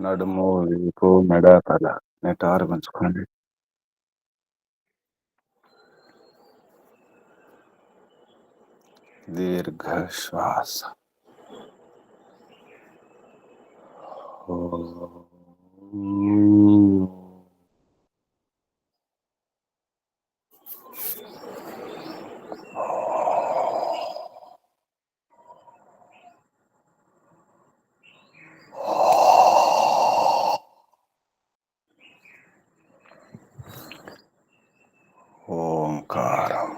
నడుము వీపు మెడ తల నిటారు పెంచుకోండి. దీర్ఘ శ్వాస. ఓంకారం.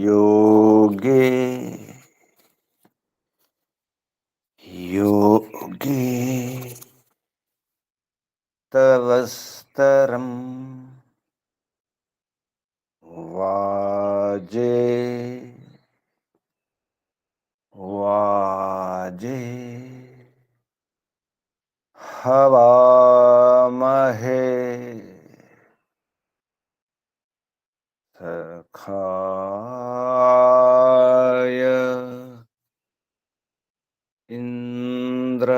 योगे योगे तवस्तरं वाजे वाजे हवामहे सखाय इन्द्रमूतये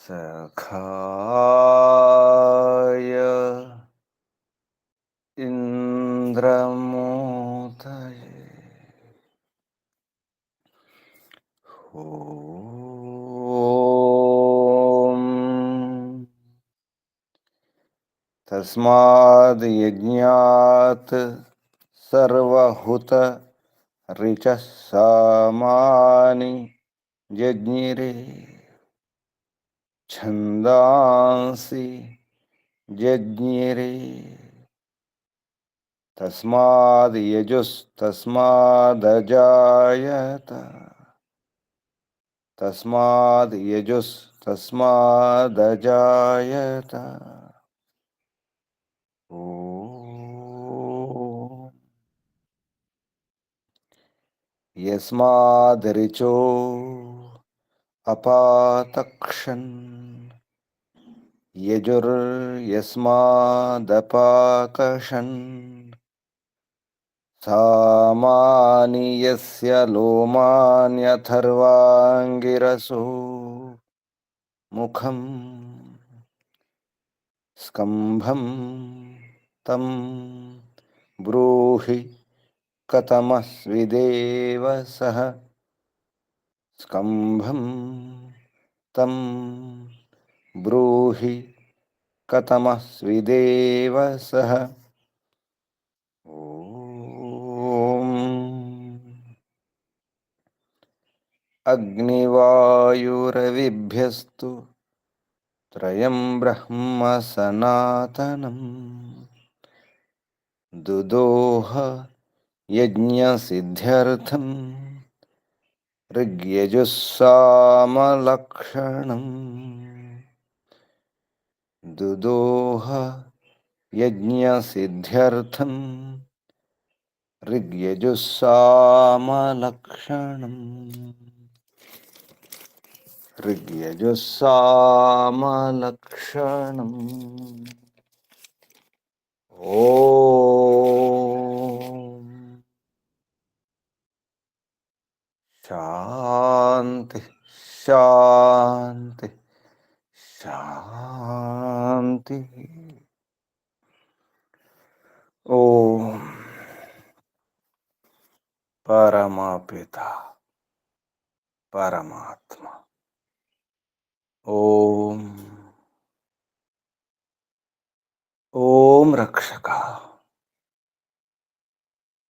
सखाय इन्द्रमूतये ॐ तस्माद् यज्ञात् सर्वहुत ऋचः सामानि जज्ञिरे छन्दांसि जज्ञिरे तस्माद् यजुस्तस्मादजायत तस्माद् यजुस्तस्मादजायत ॐ यस्मादृचो अपातक्षन् यजुर्यस्मादपाकशन् सामानि यस्य लोमान्यथर्वाङ्गिरसो मुखं स्कम्भं तं ब्रूहि कथमस्विदेव सः स्कम्भं तं ब्रूहि कथमस्विदेव सः ॐ अग्निवायुरविभ्यस्तु त्रयं ब्रह्म सनातनं दुदोह यज्ञसिद्ध्यर्थं ऋग्यजुस्सामलक्षणम् दुदोह यज्ञसिद्ध्यर्थं ऋग्यजुस्सामलक्षणम् ऋग्यजुस्सामलक्षणम् ॐ शान्ति शान्ति शान्ति ॐ परमपिता परमात्मा ॐ रक्षका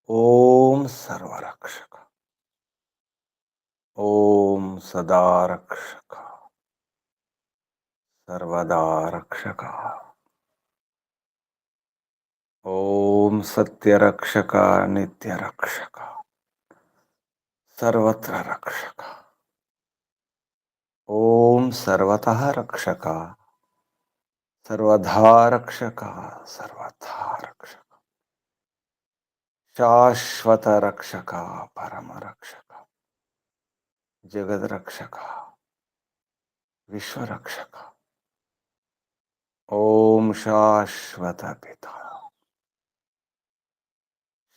ॐ सर्वरक्षक, ओम सदा रक्षक, सर्वदा रक्षक, ओम सत्य रक्षक, नित्य रक्षक, सर्वत्र रक्षक, ओम सर्वतः रक्षक, सर्वधा रक्षक, सर्वथा रक्षक, शाश्वत रक्षक, परम रक्षक, जगद रक्षक, विश्व रक्षक, ओम शाश्वत पिता,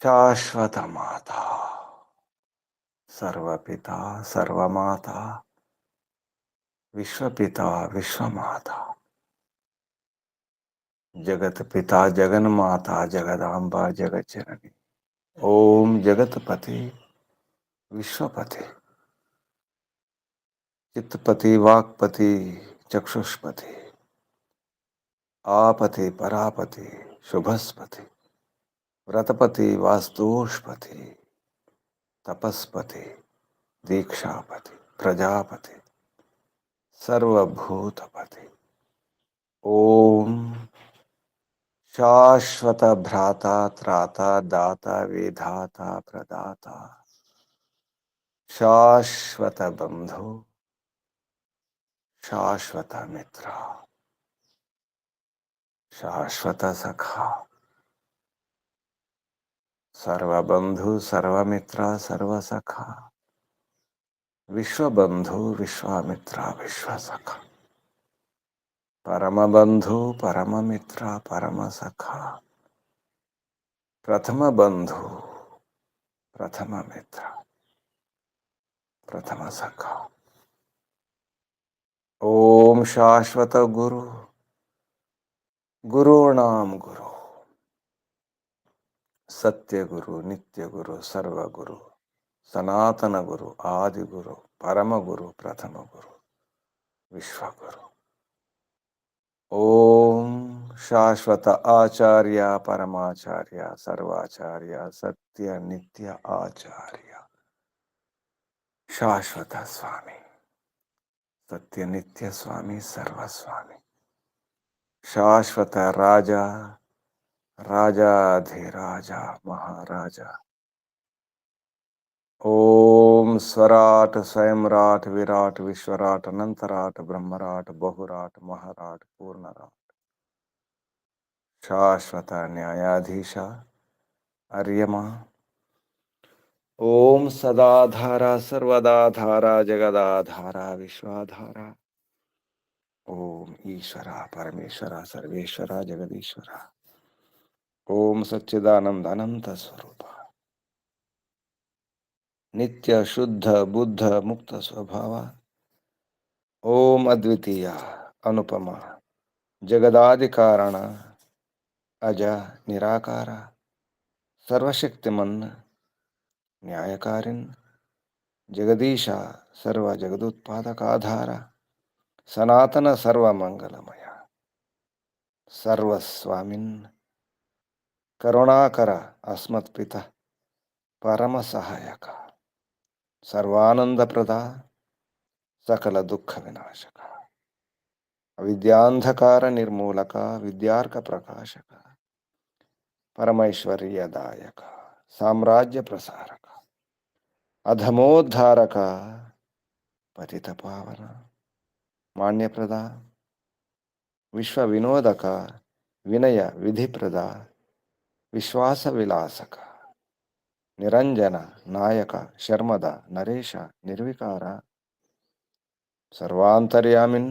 शाश्वत माता, सर्वपिता सर्वमाता, विश्वपिता विश्वमाता, जगत पिता जगन माता, जगदांबा जगत जननी, ओम जगतपति, विश्वपति, चित्तपति, वाक्पति, चक्षुष्पति, आपति, परापति, शुभस्पति, व्रतपति, वास्तुष्पति, तपस्पति, दीक्षापति, प्रजापति, सर्वभूतपति, ओम शाश्वत भ्राता त्राता दाता विधाता प्रदाता, शाश्वत बंधु, शाश्वत मित्र, शाश्वत सखा, सर्वबंधु सर्वमित्र सर्वसखा, विश्वबंधु विश्वामित्र विश्वसखा, परमबंधु परममित्र परमसखा, प्रथम बंधु प्रथम मित्र प्रथम सखा, ओम शाश्वत गुरु, गुरुणाम गुरु, सत्य गुरु, नित्य गुरु, सर्व गुरु, सनातन गुरु, आदि गुरु, परम गुरु, प्रथम गुरु, विश्व गुरु, ओम शाश्वत आचार्य परमाचार्य सर्वाचार्य सत्य नित्य आचार्य, शाश्वत स्वामी, सत्य नित्य स्वामी, सर्वस्वामी, शाश्वत राजा, राजाधिराजा, महाराजा, ओम स्वराट स्वयंराट विराट विश्वराट अनंतराट ब्रह्मराट बहुराट महाराट पूर्णराट, शाश्वत न्यायाधीश अर्यमा, ओम सदाधारा सर्वदाधारा जगदाधारा विश्वाधारा, ओम ईश्वरा परमेश्वरा सर्वेश्वरा जगदीश्वरा, ओम सच्चिदानंद अनंत स्वरूप, नित्य शुद्ध बुद्ध मुक्त स्वभाव, ओम अद्वितीय अनुपम जगदादि कारण, अज निराकार, सर्वशक्तिमन् न्यायकारिन्, जगदीश सर्व जगदुत्पादकाधार, सनातन सर्वमंगलमय, सर्वस्वामिन्, करुणाकर अस्मत्पिता, परम सहायक, सर्वानंदप्रदा, सकल दुख विनाशक, अविद्यांधकार निर्मूलक, विद्यार्क प्रकाशक, परमैश्वर्यदायक, साम्राज्य प्रसारक, अधमोद्धारक, पतित पावन, मान्यप्रदा, विश्व विनोदक, विनय विधिप्रदा, विश्वास विलासक, निरंजन नायक, शर्मद नरेश निर्विकार, सर्वांतर्यामिन्,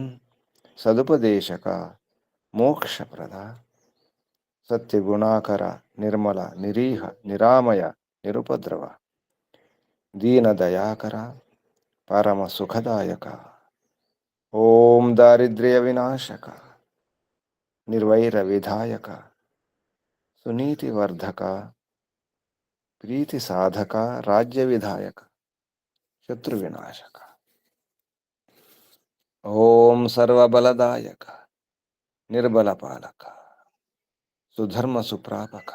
सदुपदेशक, मोक्षप्रदा, सत्यगुणाकर, निर्मल निरीह निरामय निरुपद्रव, दीनदयाकर, परम सुखदायक, ओम दारिद्र्य विनाशक, निर्वैर विधायक, सुनीति वर्धक, प्रीति साधक, राज्य विधायक, शत्रु विनाशक, ओम सर्वबलदायक, निर्बल पालक, सुधर्म सुप्रापक,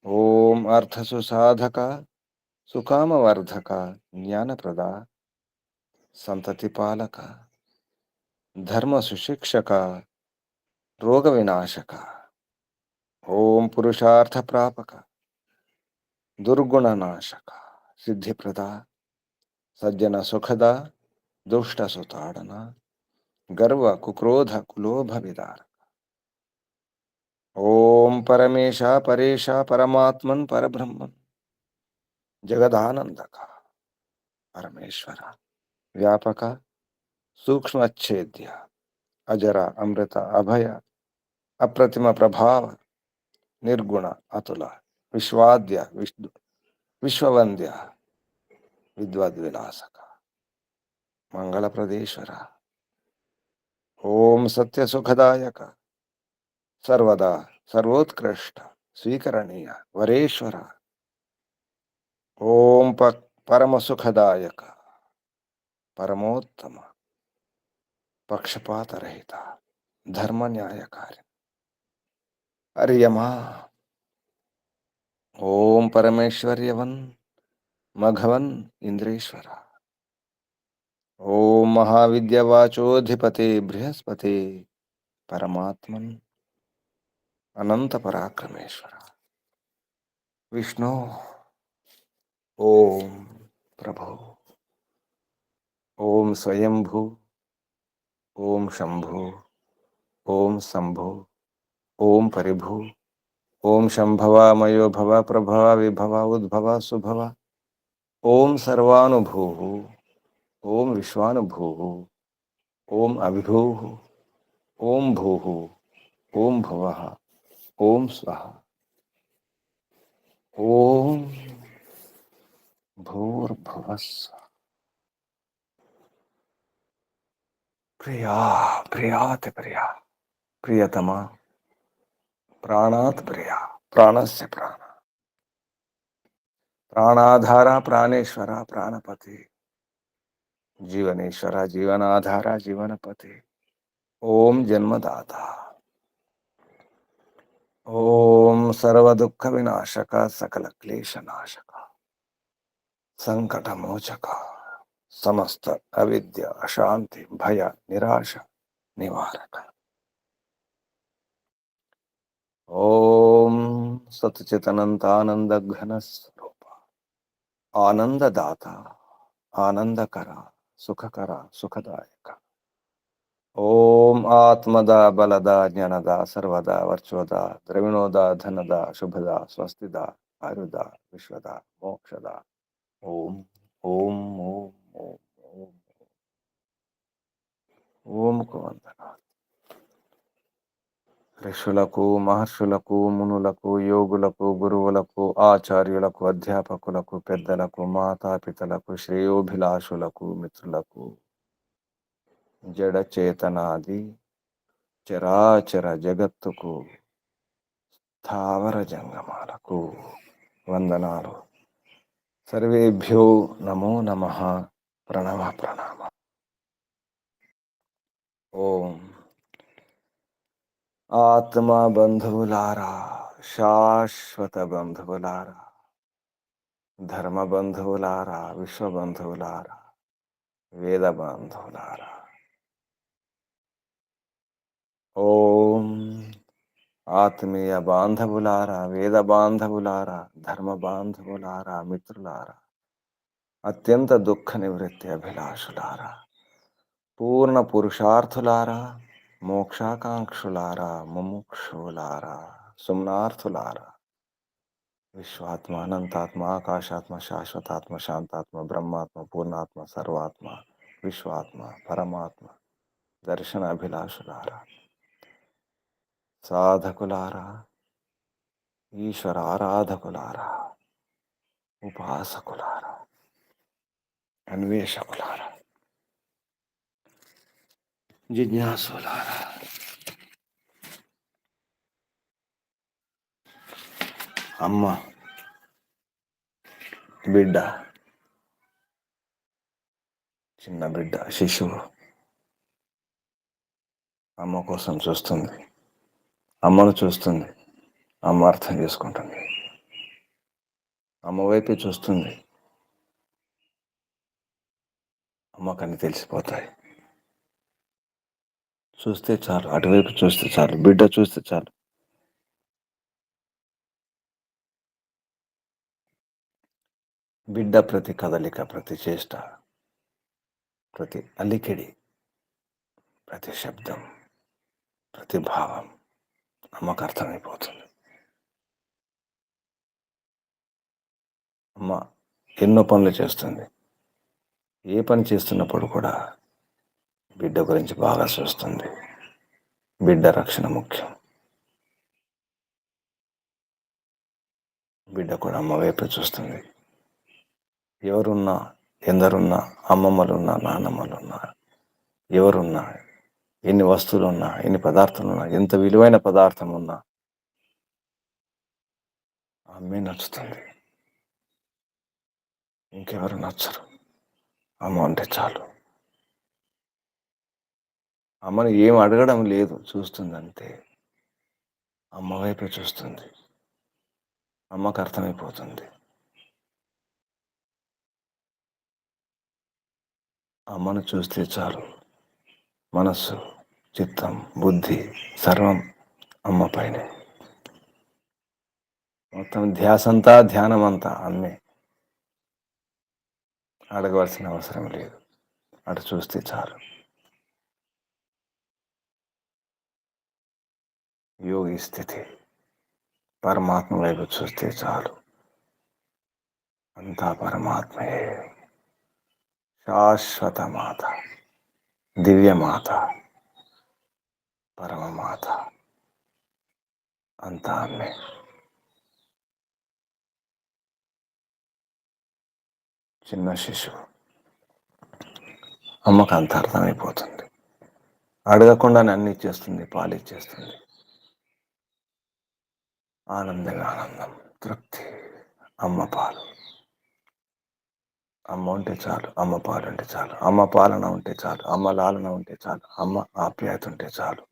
ओम अर्थ सुसाधक, సుకామవర్ధక, జ్ఞానప్రద, సంతతిపాలక, ధర్మ సుశిక్షక, రోగ వినాశక. ఓం పురుషార్థ ప్రాపక, దుర్గుణనాశక, సిద్ధిప్రద, సజ్జన సుఖద, దుష్ట సుతాడన, గర్వ కుక్రోధ కులోభ విదార. ఓం పరమేశ పరేశ పరమాత్మన్ పరబ్రహ్మన్ జగదానందక పరమేశ్వర వ్యాపక సూక్ష్మచ్ఛేద్య అజర అమృత అభయ అప్రతిమ ప్రభావ నిర్గుణ అతుల విశ్వాద్య విశ్వవంద్య విద్వద్విలాసక మంగళప్రదేశ్వర. ఓం సత్యసుఖదాయక సర్వదా సర్వోత్కృష్ట స్వీకరణీయ వరేశ్వర. ఓం పరమసుఖదాయక పరమోత్తమ పక్షపాతరహిత ధర్మన్యాయకారి అర్యమా. ఓం పరమేశ్వర్యవన్ మఘవన్ ఇంద్రేశ్వర. ఓం మహావిద్యవాచోధిపతే బృహస్పతే పరమాత్మన్ అనంత పరాక్రమేశ్వర. విష్ణు. ఓం ప్రభో. ఓం స్వయంభూ. ఓం శంభో. ఓం శంభో. ఓం పరిభూ. ఓం శంభవ మయో భవ ప్రభవ విభవ ఉద్భవ సుభవ. ఓం సర్వానుభూ. ఓం విశ్వానుభూ. ఓం అవిభూ. ఓం భూ. ఓం భువ. ఓం స్వః. ఓం భూర్భువస్స. ప్రియా ప్రియాతి ప్రియా ప్రియతమా ప్రాణాత్ ప్రియా ప్రాణస్య ప్రాణ ప్రాణాధార ప్రాణేశ్వర ప్రాణపతి జీవనేశ్వర జీవనాధార జీవనపతి. ఓం జన్మదాత. ఓం సర్వదుఃఖ వినాశక సకల క్లేశనాశక సంకటమోచక సమస్త అవిద్య అశాంతి భయ నిరాశ నివారక. ఓం సత్చితనంతానందఘన స్వరూప ఆనందదాత ఆనందకర సుఖకర సుఖదాయక. ఓం ఆత్మద బలద జ్ఞానద సర్వద వర్చోద ద్రవిణోద ధనద శుభద స్వస్తిద ఆరుద విశ్వద మోక్షద. ఓం ఓం ఓం ఓం ఓం ఓంకు వందనాలు. ఋషులకు మహర్షులకు మునులకు యోగులకు గురువులకు ఆచార్యులకు అధ్యాపకులకు పెద్దలకు మాతాపితలకు శ్రేయోభిలాషులకు మిత్రులకు జడ చేతనాది చరాచర జగత్తుకు స్థావర జంగమాలకు వందనాలు. సర్వేభ్యో నమో నమః. ప్రణవ ప్రణామ. ఓం ఆత్మ బంధువులారా, శాశ్వత బంధువులారా, ధర్మ బంధువులారా, విశ్వబంధువులారా, వేద బంధువులారా. ఓం ఆత్మీయ బాంధవులారా, వేద బాంధవులారా, ధర్మ బాంధవులారా, మిత్రులారా, అత్యంత దుఃఖ నివృత్తి అభిలాషులారా, పూర్ణ పురుషార్థులారా, మోక్షాకాంక్షులారా, ముముక్షులారా, సుమ్నార్థులారా, విశ్వాత్మ అనంతాత్మ ఆకాశాత్మ శాశ్వతాత్మ శాంతాత్మ బ్రహ్మాత్మ పూర్ణాత్మ సర్వాత్మ విశ్వాత్మ పరమాత్మ దర్శన అభిలాషులారా, సాధకులారా, ఈశ్వర ఆరాధకులారా, ఉపాసకులారా, అన్వేషకులారా, జిజ్ఞాసులారా, అమ్మ బిడ్డ, చిన్న బిడ్డ శిశువు అమ్మ కోసం చూస్తుంది, అమ్మను చూస్తుంది, అమ్మ అర్థం చేసుకుంటుంది, అమ్మ వైపే చూస్తుంది, అమ్మకని తెలిసిపోతాయి. చూస్తే చాలు, అటువైపు చూస్తే చాలు, బిడ్డ చూస్తే చాలు. బిడ్డ ప్రతి కదలిక, ప్రతి చేష్ట, ప్రతి అలికిడి, ప్రతి శబ్దం, ప్రతి భావం అమ్మకు అర్థమైపోతుంది. అమ్మ ఎన్నో పనులు చేస్తుంది. ఏ పని చేస్తున్నప్పుడు కూడా బిడ్డ గురించి బాగా చూస్తుంది. బిడ్డ రక్షణ ముఖ్యం. బిడ్డ కూడా అమ్మ వైపే చూస్తుంది. ఎవరున్నా, ఎందరున్నా, అమ్మమ్మలున్నా, నాన్నమ్మలున్నా, ఎవరున్నా, ఎన్ని వస్తువులున్నా, ఎన్ని పదార్థాలున్నా, ఎంత విలువైన పదార్థం ఉన్నా అమ్మే నచ్చుతుంది. ఇంకెవరు నచ్చరు. అమ్మ అంటే చాలు. అమ్మని ఏం అడగడం లేదు, చూస్తుంది అంతే. అమ్మ వైపే చూస్తుంది. అమ్మకు అర్థమైపోతుంది. అమ్మను చూస్తే చాలు, మనస్సు, చిత్తం, బుద్ధి సర్వం అమ్మ పైనే. మొత్తం ధ్యాసంతా, ధ్యానమంతా అమ్మే. అడగవలసిన అవసరం లేదు, అటు చూస్తే చాలు. యోగి స్థితి, పరమాత్మ వైపు చూస్తే చాలు. అంతా పరమాత్మయే. శాశ్వత మాత, దివ్యమాత, పరమమాత అంతా అమ్మే. చిన్న శిశువు, అమ్మకు అంత అర్థమైపోతుంది. అడగకుండానే అన్ని ఇచ్చేస్తుంది, పాలు ఇచ్చేస్తుంది. ఆనందమే ఆనందం, తృప్తి. అమ్మ పాలు. అమ్మ ఉంటే చాలు, అమ్మ పాలు ఉంటే చాలు, అమ్మ పాలన ఉంటే చాలు, అమ్మ లాలన ఉంటే చాలు, అమ్మ ఆప్యాయత ఉంటే చాలు.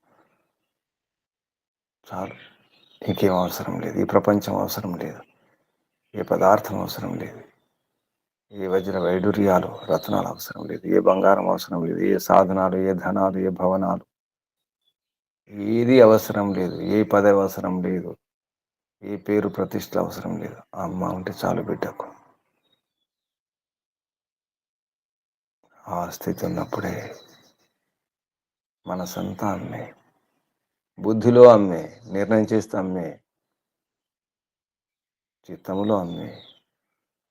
చాలు, ఇంకేం అవసరం లేదు. ఈ ప్రపంచం అవసరం లేదు, ఏ పదార్థం అవసరం లేదు, ఏ వజ్ర వైడూర్యాలు, రత్నాలు అవసరం లేదు, ఏ బంగారం అవసరం లేదు, ఏ సాధనాలు, ఏ ధనాలు, ఏ భవనాలు, ఏది అవసరం లేదు. ఏ పదవి అవసరం లేదు, ఏ పేరు ప్రతిష్టలు అవసరం లేదు. అమ్మ ఉంటే చాలు బిడ్డకు. ఆ స్థితి ఉన్నప్పుడే మనసంతా అమ్మే. బుద్ధిలో అమ్మే, నిర్ణయం చేస్తే అమ్మే, చిత్తములో అమ్మే,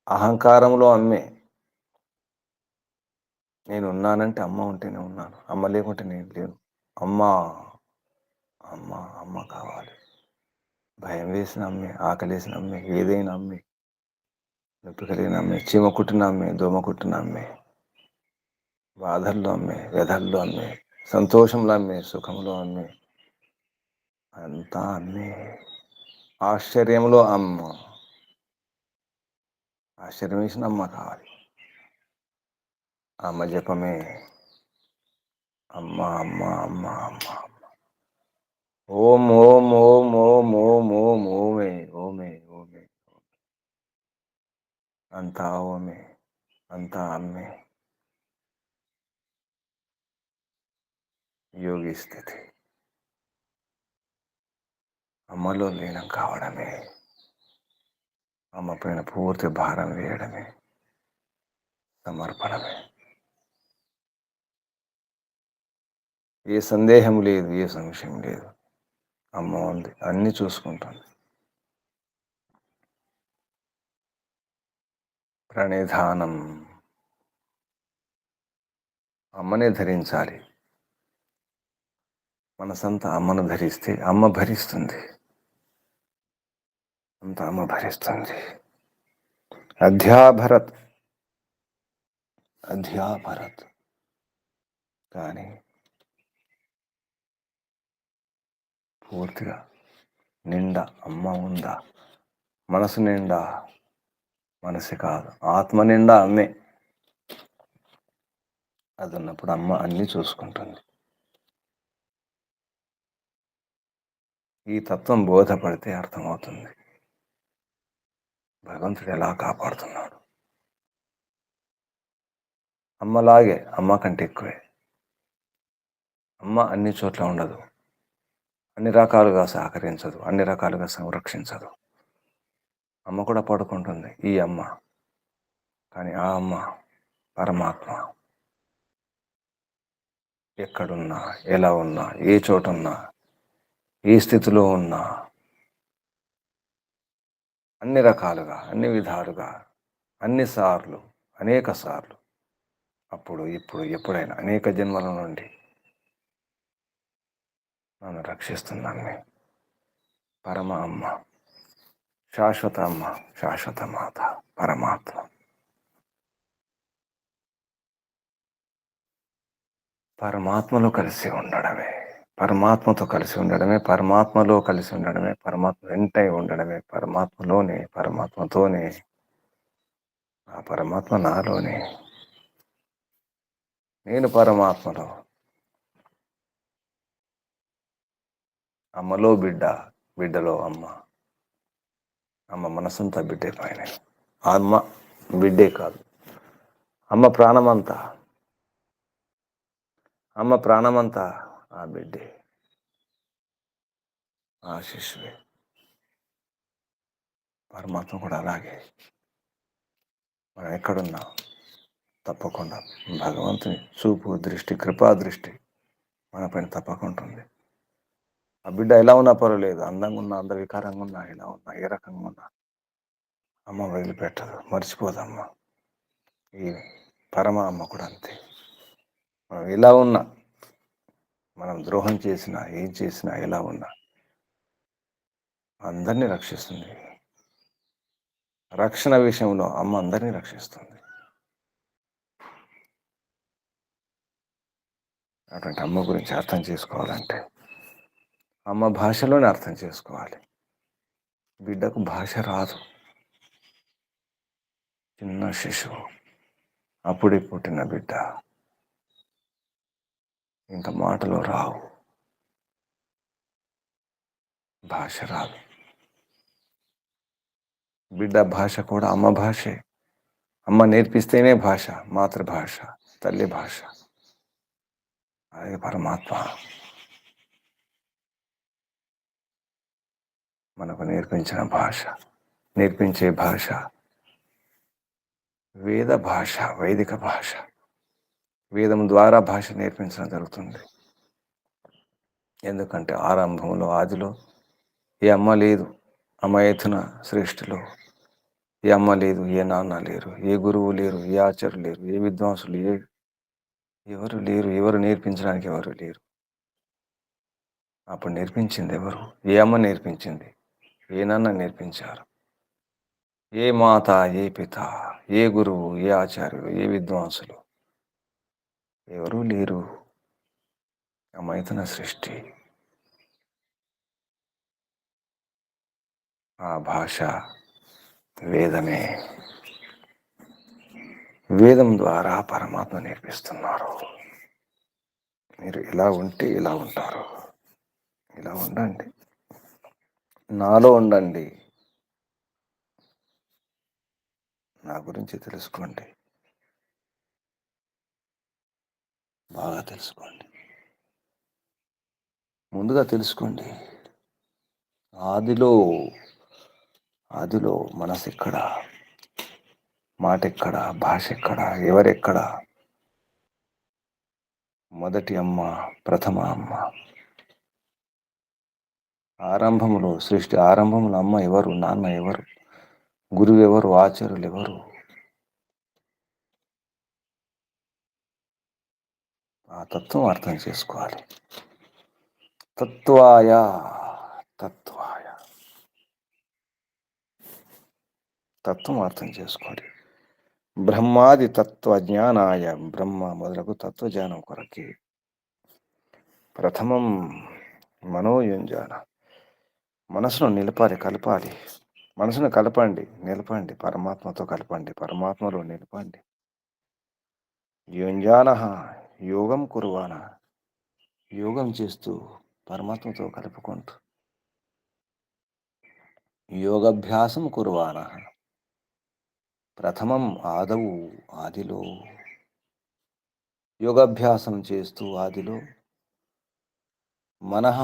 అహంకారంలో అమ్మే. నేను ఉన్నానంటే అమ్మ ఉంటేనే ఉన్నాను, అమ్మ లేకుంటే నేను లేను. అమ్మ, అమ్మ, అమ్మ కావాలి. భయం వేసిన అమ్మే, ఆకలి వేసిన అమ్మే, ఏదైనా అమ్మే, నొప్పి కలిగిన అమ్మే, చీమ కుట్టిన అమ్మే, దోమ కుట్టిన అమ్మే, బాధల్లో అమ్మే, వ్యధల్లో అమ్మే, సంతోషంలో అమ్మే, సుఖంలో అమ్మే, అంతా అమ్మే. ఆశ్చర్యంలో అమ్మ, ఆశ్చర్యం వేసిన అమ్మ కావాలి. అమ్మ జపమే అమ్మ, అమ్మ, అమ్మ, అమ్మ. ఓం ఓం ఓం ఓం ఓం ఓం ఓమే ఓమే ఓమే. అంతా ఓమే, అంతా అమ్మే. యోగి స్థితి, అమ్మలో లీనం కావడమే. అమ్మ పైన పూర్తి భారం వేయడమే, సమర్పణమే. ఏ సందేహం లేదు, ఏ సంశయం లేదు. అమ్మ ఉంది, అన్నీ చూసుకుంటుంది. ప్రణిధానం, అమ్మనే ధరించాలి. మనసంతా అమ్మను ధరిస్తే అమ్మ భరిస్తుంది, అంత అమ్మ భరిస్తుంది. అధ్యాభరత్, అధ్యాభరత్. కానీ పూర్తిగా నిండా అమ్మ ఉందా, మనసు నిండా, మనసు కాదు ఆత్మ నిండా అమ్మే. అది ఉన్నప్పుడు అమ్మ అన్నీ చూసుకుంటుంది. ఈ తత్వం బోధపడితే అర్థమవుతుంది భగవంతుడు ఎలా కాపాడుతున్నాడు. అమ్మలాగే, అమ్మ కంటే ఎక్కువే. అమ్మ అన్ని చోట్ల ఉండదు, అన్ని రకాలుగా సహకరించదు, అన్ని రకాలుగా సంరక్షించదు. అమ్మ కూడా పడుకుంటుంది, ఈ అమ్మ. కానీ ఆ అమ్మ పరమాత్మ. ఎక్కడున్నా, ఎలా ఉన్నా, ఏ చోటున్నా, ఏ స్థితిలో ఉన్నా, అన్ని రకాలుగా, అన్ని విధాలుగా, అన్నిసార్లు, అనేక సార్లు, అప్పుడు, ఇప్పుడు, ఎప్పుడైనా, అనేక జన్మల నుండి నన్ను రక్షిస్తున్నాను. పరమ అమ్మ, శాశ్వత అమ్మ, శాశ్వత మాత, పరమాత్మ. పరమాత్మలో కలిసి ఉండడమే, పరమాత్మతో కలిసి ఉండడమే, పరమాత్మలో కలిసి ఉండడమే, పరమాత్మ వెంటై ఉండడమే, పరమాత్మలోనే, పరమాత్మతోనే, ఆ పరమాత్మ నాలోనే, నేను పరమాత్మలో. అమ్మలో బిడ్డ, బిడ్డలో అమ్మ. అమ్మ మనసంతా బిడ్డే పైన. అమ్మ బిడ్డే కాదు, అమ్మ ప్రాణమంతా, అమ్మ ప్రాణమంతా ఆ బిడ్డే, ఆ శిశువే. పరమాత్మ కూడా అలాగే. మనం ఎక్కడున్నా తప్పకుండా భగవంతుని చూపు, దృష్టి, కృపా దృష్టి మన పైన తప్పకుండా ఉంది. ఆ బిడ్డ ఎలా ఉన్నా పర్వాలేదు, అందంగా ఉన్నా, అందవికారంగా ఉన్నా, ఎలా ఉన్నా, ఏ రకంగా ఉన్నా, అమ్మ వదిలిపెట్టదు, మర్చిపోదమ్మ. ఈ పరమ అమ్మ కూడా అంతే. మనం ఎలా ఉన్నా, మనం ద్రోహం చేసినా, ఏం చేసినా, ఎలా ఉన్నా, అందరినీ రక్షిస్తుంది. రక్షణ విషయంలో అమ్మ అందరినీ రక్షిస్తుంది. అటువంటి అమ్మ గురించి అర్థం చేసుకోవాలంటే అమ్మ భాషలోనే అర్థం చేసుకోవాలి. బిడ్డకు భాష రాదు. చిన్న శిశువు, అప్పుడే పుట్టిన బిడ్డ, ఇంకా మాటలు రావు, భాష రాదు. బిడ్డ భాష కూడా అమ్మ భాషే. అమ్మ నేర్పిస్తేనే భాష, మాతృభాష, తల్లి భాష. అలాగే పరమాత్మ మనకు నేర్పించిన భాష, నేర్పించే భాష వేద భాష, వైదిక భాష. వేదం ద్వారా భాష నేర్పించడం జరుగుతుంది. ఎందుకంటే ఆరంభంలో, ఆదిలో ఏ అమ్మ లేదు, అమయతున సృష్టిలో ఏ అమ్మ లేదు, ఏ నాన్న లేరు, ఏ గురువు లేరు, ఏ ఆచార్యులు లేరు, ఏ విద్వాంసులు ఎవరు లేరు, ఎవరు నేర్పించడానికి ఎవరు లేరు. అప్పుడు నేర్పించింది ఎవరు? ఏ అమ్మ నేర్పించింది, ఏ నాన్న నేర్పించారు, ఏ మాత, ఏ పిత, ఏ గురువు, ఏ ఆచార్యులు, ఏ విద్వాంసులు ఎవరూ లేరు. అమైతున సృష్టి. ఆ భాష వేదమే. వేదం ద్వారా పరమాత్మ నేర్పిస్తున్నారు. మీరు ఇలా ఉంటే ఇలా ఉంటారు, ఇలా ఉండండి, నాలో ఉండండి, నా గురించి తెలుసుకోండి, బాగా తెలుసుకోండి. ముందుగా తెలుసుకోండి, ఆదిలో ఆదిలో మనసు ఎక్కడ, మాట ఎక్కడ, భాష ఎక్కడ, ఎవరెక్కడ? మొదటి అమ్మ, ప్రథమ అమ్మ. ఆరంభములో, సృష్టి ఆరంభములో అమ్మ ఎవరు, నాన్న ఎవరు, గురువు ఎవరు, ఆచార్యులు ఎవరు? ఆ తత్వం అర్థం చేసుకోవాలి. తత్వాయ, తత్వాయ, తత్వం అర్థం చేసుకోండి. బ్రహ్మాది తత్వజ్ఞానాయ, బ్రహ్మ మొదలకు తత్వజ్ఞానం కొరకే. ప్రథమం మనోయుంజాన, మనసును నిలపాలి, కలపాలి. మనసును కలపండి, నిలపండి, పరమాత్మతో కలపండి, పరమాత్మలో నిలపండి. యుంజాన, యోగం కుర్వాణ, యోగం చేస్తూ పరమాత్మతో కలుపుకుంటూ. యోగాభ్యాసం కుర్వాణ, ప్రథమం ఆదవు, ఆదిలో యోగాభ్యాసం చేస్తూ ఆదిలో మనహ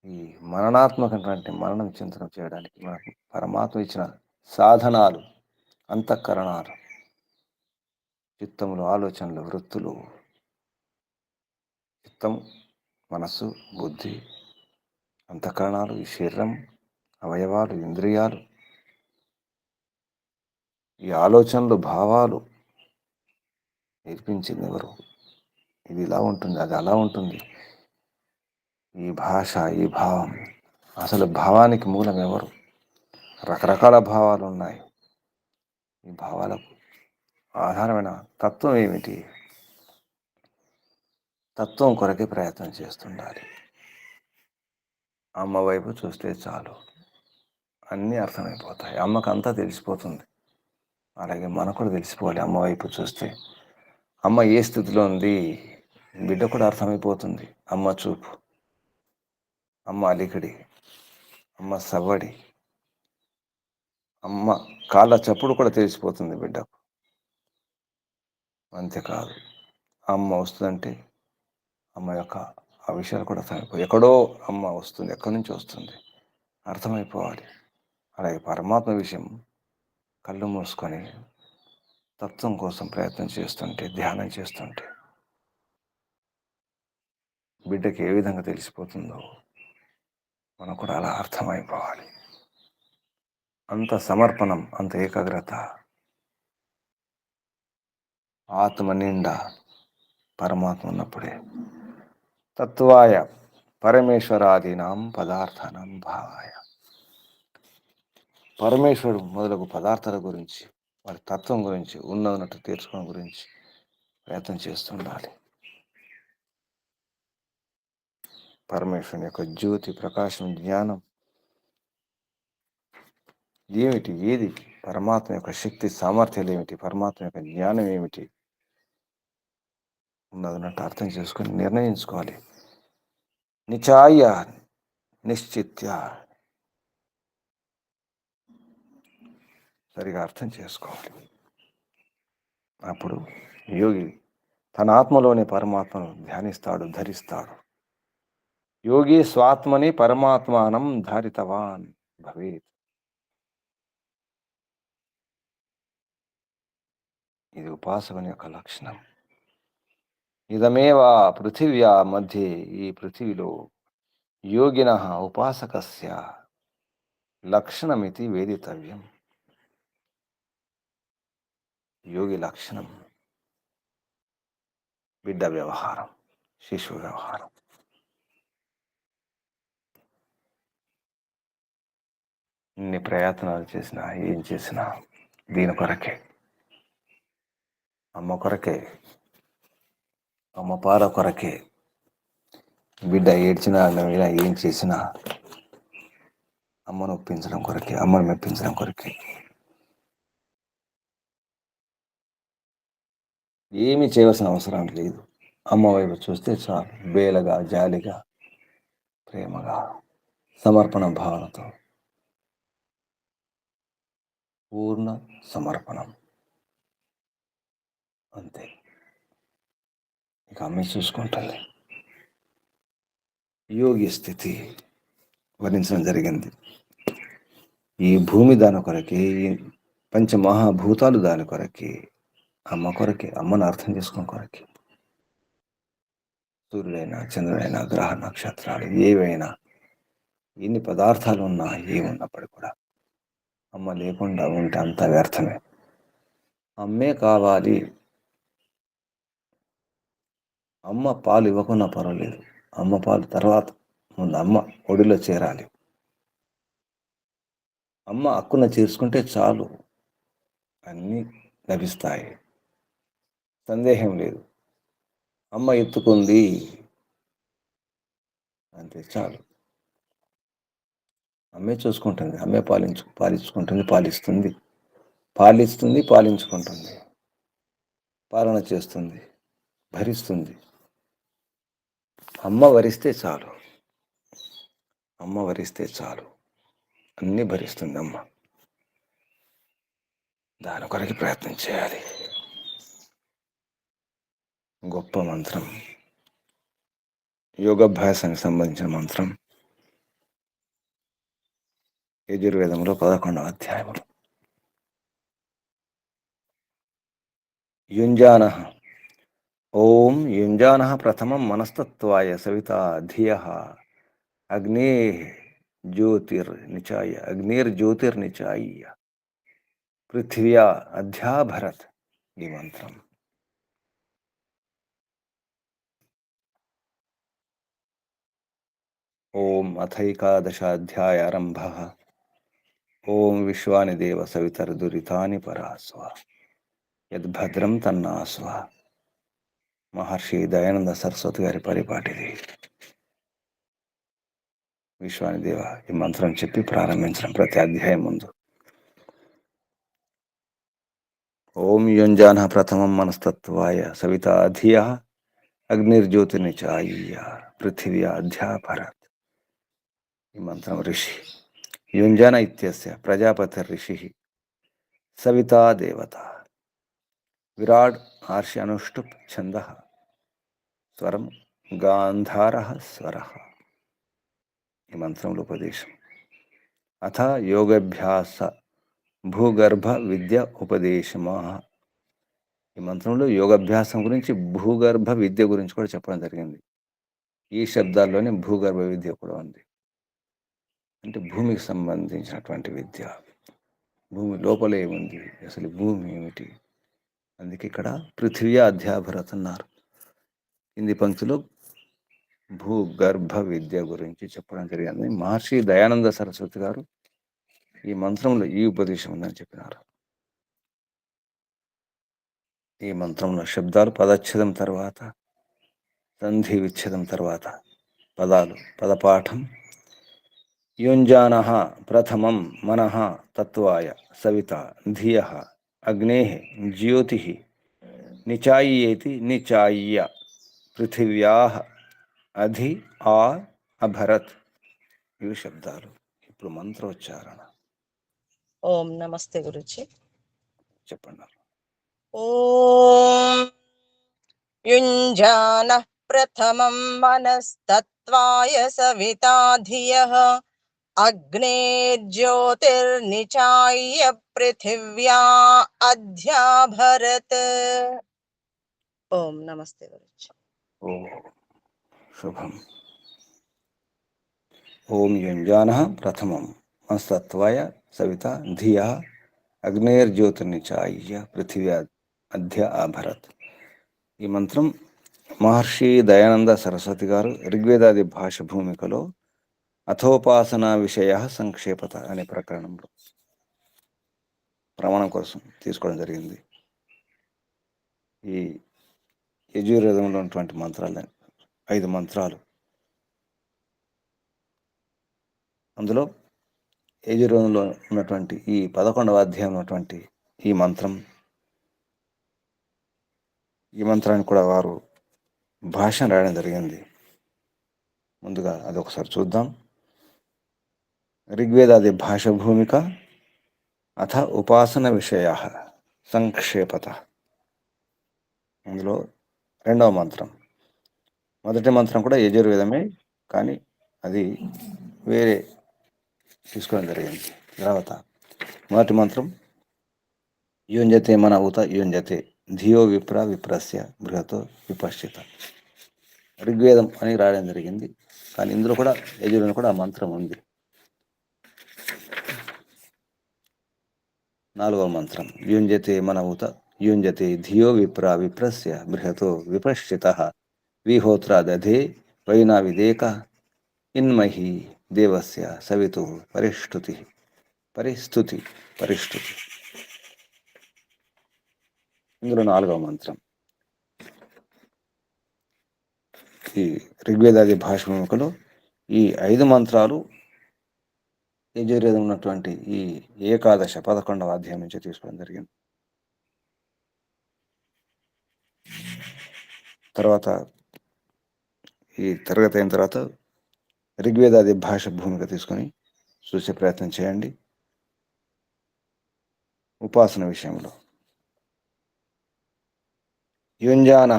ఈ మననాత్మకటువంటి మననం చింతన చేయడానికి మనకు పరమాత్మ ఇచ్చిన సాధనాలు, అంతఃకరణాలు, చిత్తములు, ఆలోచనలు, వృత్తులు, చిత్తం, మనస్సు, బుద్ధి, అంతఃకరణాలు, ఈ శరీరం, అవయవాలు, ఇంద్రియాలు, ఈ ఆలోచనలు, భావాలు నేర్పించింది ఎవరు? ఇది ఇలా ఉంటుంది, అది అలా ఉంటుంది, ఈ భాష, ఈ భావం. అసలు భావానికి మూలం ఎవరు? రకరకాల భావాలు ఉన్నాయి. ఈ భావాలకు ఆధారమైన తత్వం ఏమిటి? తత్వం కొరకే ప్రయత్నం చేస్తుండాలి. అమ్మ వైపు చూస్తే చాలు, అన్నీ అర్థమైపోతాయి. అమ్మకు అంతా తెలిసిపోతుంది. అలాగే మనకు కూడా తెలిసిపోవాలి. అమ్మ వైపు చూస్తే అమ్మ ఏ స్థితిలో ఉంది బిడ్డ కూడా అర్థమైపోతుంది. అమ్మ చూపు, అమ్మ అలికిడి, అమ్మ సవ్వడి, అమ్మ కాళ్ళ చప్పుడు కూడా తెలిసిపోతుంది బిడ్డకు. అంతేకాదు, అమ్మ వస్తుందంటే అమ్మ యొక్క ఆ విషయాలు కూడా అర్థమైపోయి, ఎక్కడో అమ్మ వస్తుంది, ఎక్కడి నుంచి వస్తుంది అర్థమైపోవాలి. అలాగే పరమాత్మ విషయం కళ్ళు మూసుకొని తత్వం కోసం ప్రయత్నం చేస్తుంటే, ధ్యానం చేస్తుంటే బిడ్డకి ఏ విధంగా తెలిసిపోతుందో మనకు కూడా అలా అర్థమైపోవాలి. అంత సమర్పణం, అంత ఏకాగ్రత, ఆత్మ నిండా పరమాత్మ ఉన్నప్పుడే తత్వాయ పరమేశ్వరాదీనాం పదార్థానం భావాయ. పరమేశ్వరుడు మొదలగు పదార్థాల గురించి, వారి తత్వం గురించి, ఉన్నట్టు తీర్చుకోవడం గురించి ప్రయత్నం చేస్తుండాలి. పరమేశ్వరుని యొక్క జ్యోతి, ప్రకాశం, జ్ఞానం ఏమిటి? ఏది పరమాత్మ యొక్క శక్తి, సామర్థ్యాలు ఏమిటి? పరమాత్మ యొక్క జ్ఞానం ఏమిటి? ఉన్నదన్నట్టు అర్థం చేసుకొని నిర్ణయించుకోవాలి. నిచాయ నిశ్చిత్య, సరిగా అర్థం చేసుకోవాలి. అప్పుడు యోగి తన ఆత్మలోని పరమాత్మను ధ్యానిస్తాడు, ధరిస్తాడు. యోగి స్వాత్మని పరమాత్మానం ధారితవాన్ భవేత్. ఇది ఉపాసకుని యొక్క లక్షణం. ఇదమేవ పృథివ్యా మధ్య, ఈ పృథివిలో యోగిన ఉపాసకస్య లక్షణమితి వేదితవ్యం. యోగి లక్షణం బిడ్డ వ్యవహారం, శిశువు వ్యవహారం. ఇన్ని ప్రయత్నాలు చేసినా, ఏం చేసినా దీని కొరకే, అమ్మ కొరకే, అమ్మ పాల కొరకే. బిడ్డ ఏడ్చినా, నవ్వినా, ఏం చేసినా అమ్మను ఒప్పించడం కొరకే, అమ్మను మెప్పించడం కొరకే. ఏమీ చేయవలసిన అవసరం లేదు. అమ్మ వైపు చూస్తే చాలు, బేలగా, జాలిగా, ప్రేమగా, సమర్పణ భావనతో, పూర్ణ సమర్పణం. అంతే. ఇక అమ్మే చూసుకుంటుంది. యోగి స్థితి వర్ణించడం జరిగింది. ఈ భూమి దాని కొరకే, ఈ పంచమహాభూతాలు దాని కొరకే, అమ్మ కొరకే, అమ్మను అర్థం చేసుకున్న కొరకే. సూర్యుడైనా, చంద్రుడైనా, గ్రహ నక్షత్రాలు ఏవైనా, ఎన్ని పదార్థాలు ఉన్నా, ఏమున్నప్పటికీ కూడా అమ్మ లేకుండా ఉంటే అంత వ్యర్థమే. అమ్మే కావాలి. అమ్మ పాలు ఇవ్వకున్నా పర్వాలేదు, అమ్మ పాలు తర్వాత, ముందు అమ్మ ఒడిలో చేరాలి. అమ్మ హక్కున చేర్చుకుంటే చాలు, అన్నీ లభిస్తాయి, సందేహం లేదు. అమ్మ ఎత్తుకుంది అంతే చాలు. అమ్మే చూసుకుంటుంది, అమ్మే పాలించుకుంటుంది, పాలిస్తుంది, పాలించుకుంటుంది, పాలన చేస్తుంది, భరిస్తుంది. అమ్మ వరిస్తే చాలు, అమ్మ వరిస్తే చాలు, అన్నీ భరిస్తుంది అమ్మ. దాని కొరకు ప్రయత్నం చేయాలి. గొప్ప మంత్రం, యోగాభ్యాసానికి సంబంధించిన మంత్రం. యజుర్వేదంలో 11వ అధ్యాయములు. యుంజానః. ఓం యుంజానః ప్రథమం మనస్తత్వాయ సవితా ధియః అగ్నిర్జ్యోతిర్నిచాయ పృథివ్యా అధ్యాభరత్. ఈ మంత్రం ఓం అథైకాదశాధ్యాయారంభః. ఓం విశ్వాని దేవ సవితర్దురితాని పరాస్వ యద్భద్రం తన్నాస్వ. మహర్షి దయానంద సరస్వతి గారి పరిపాటిది. విశ్వాని దేవ ఈ మంత్రం చెప్పి ప్రారంభించడం ప్రతి అధ్యాయం ముందు. ఓం యుంజానః ప్రథమం మనస్తత్వాయ సవితా ధియః అగ్నిర్జ్యోతిర్నిచాయ పృథివ్యా అధ్యాభరత్. ఈ మంత్రం ఋషి. యుంజన ఇత్యస్య ప్రజాపతిర్ఋషి, సవితా దేవత. విరాడ్ ఆర్షి అనుష్టుప్ ఛందః, స్వరం గాంధారః స్వరః. ఈ మంత్రంలో ఉపదేశం. అథ యోగాభ్యాస భూగర్భ విద్య ఉపదేశమా. ఈ మంత్రంలో యోగాభ్యాసం గురించి, భూగర్భ విద్య గురించి కూడా చెప్పడం జరిగింది. ఈ శబ్దాల్లోనే భూగర్భ విద్య కూడా ఉంది. అంటే భూమికి సంబంధించినటువంటి విద్య. భూమి లోపల ఏముంది, అసలు భూమి ఏమిటి. అందుకే ఇక్కడ పృథివీ అధ్యాభరత్ అన్నారు. కింది పంక్తిలో భూగర్భ విద్య గురించి చెప్పడం జరిగింది. మహర్షి దయానంద సరస్వతి గారు ఈ మంత్రంలో ఈ ఉపదేశం ఉందని చెప్పినారు. ఈ మంత్రంలో శబ్దాలు పదచ్ఛేదం తర్వాత, సంధి విచ్ఛేదం తర్వాత పదాలు, పదపాఠం. యుంజానః ప్రథమం మనః తత్వాయ సవితా ధియః అగ్నేః జ్యోతిః నిచాయ్యేతి నిచాయ్య పృథివ్యాః అధి ఆ అభరత్. ఇవి శబ్దాలు. ఇప్పుడు మంత్రోచ్చారణ. ఓం నమస్తే గురుజీ. చెప్పండి. ఓం యుంజానః ప్రథమం మనస్తత్వాయ సవితా ధియః అగ్నేర్జ్యోతిర్నిచాయ్య పృథివ్యా అధ్యాభరత్. ఓం నమస్తే గురుజీ. ఓం శుభం. ఓం యుంజానః ప్రథమం మనస్తత్వాయ సవితా ధియః అగ్నేర్జ్యోతిర్నిచాయ్య పృథివ్యా అధ్య అభరత్. ఈ మంత్రం మహర్షి దయానంద సరస్వతి గారు ఋగ్వేదాది భాష భూమికలో అథోపాసన విషయ సంక్షేపత అనే ప్రకరణంలో ప్రమాణం కోసం తీసుకోవడం జరిగింది. ఈ యజుర్వేదంలో ఉన్నటువంటి మంత్రాలు 5 మంత్రాలు. అందులో యజుర్వేదంలో ఉన్నటువంటి ఈ 11వ అధ్యాయం ఉన్నటువంటి ఈ మంత్రాన్ని కూడా వారు భాషను రాయడం జరిగింది. ముందుగా అదొకసారి చూద్దాం. ఋగ్వేదాది భాష భూమిక అథ ఉపాసన విషయ సంక్షేపత. అందులో 2వ మంత్రం. మొదటి మంత్రం కూడా యజుర్వేదమే, కానీ అది వేరే తీసుకోవడం జరిగింది. తర్వాత మొదటి మంత్రం యుంజతే మన ఉత యుంజతే ధియో విప్ర విప్రస్య బృహతో విపశ్చిత. ఋగ్వేదం అని రాయడం జరిగింది, కానీ ఇందులో కూడా యజుర్వేదం కూడా ఆ మంత్రం ఉంది. 4వ మంత్రం యుంజతే మన ఉత యుంజతే ధియో విప్ర విప్రస్య బృహతో విపశ్చిత విహోత్ర దధే వైనా విదేక ఇన్మహి దేవస్య సవితు పరిష్టుతి. ఇందులో 4వ మంత్రం. ఈ ఋగ్వేదాది భాషలో ఈ 5 మంత్రాలు యజుర్వేదం ఉన్నటువంటి ఈ ఏకాదశ 11వ అధ్యాయం నుంచి తీసుకోవడం జరిగింది. తర్వాత ఈ తరగతి అయిన తర్వాత ఋగ్వేదాది భాష భూమిక తీసుకొని చూసే ప్రయత్నం చేయండి. ఉపాసన విషయంలో యుంజాన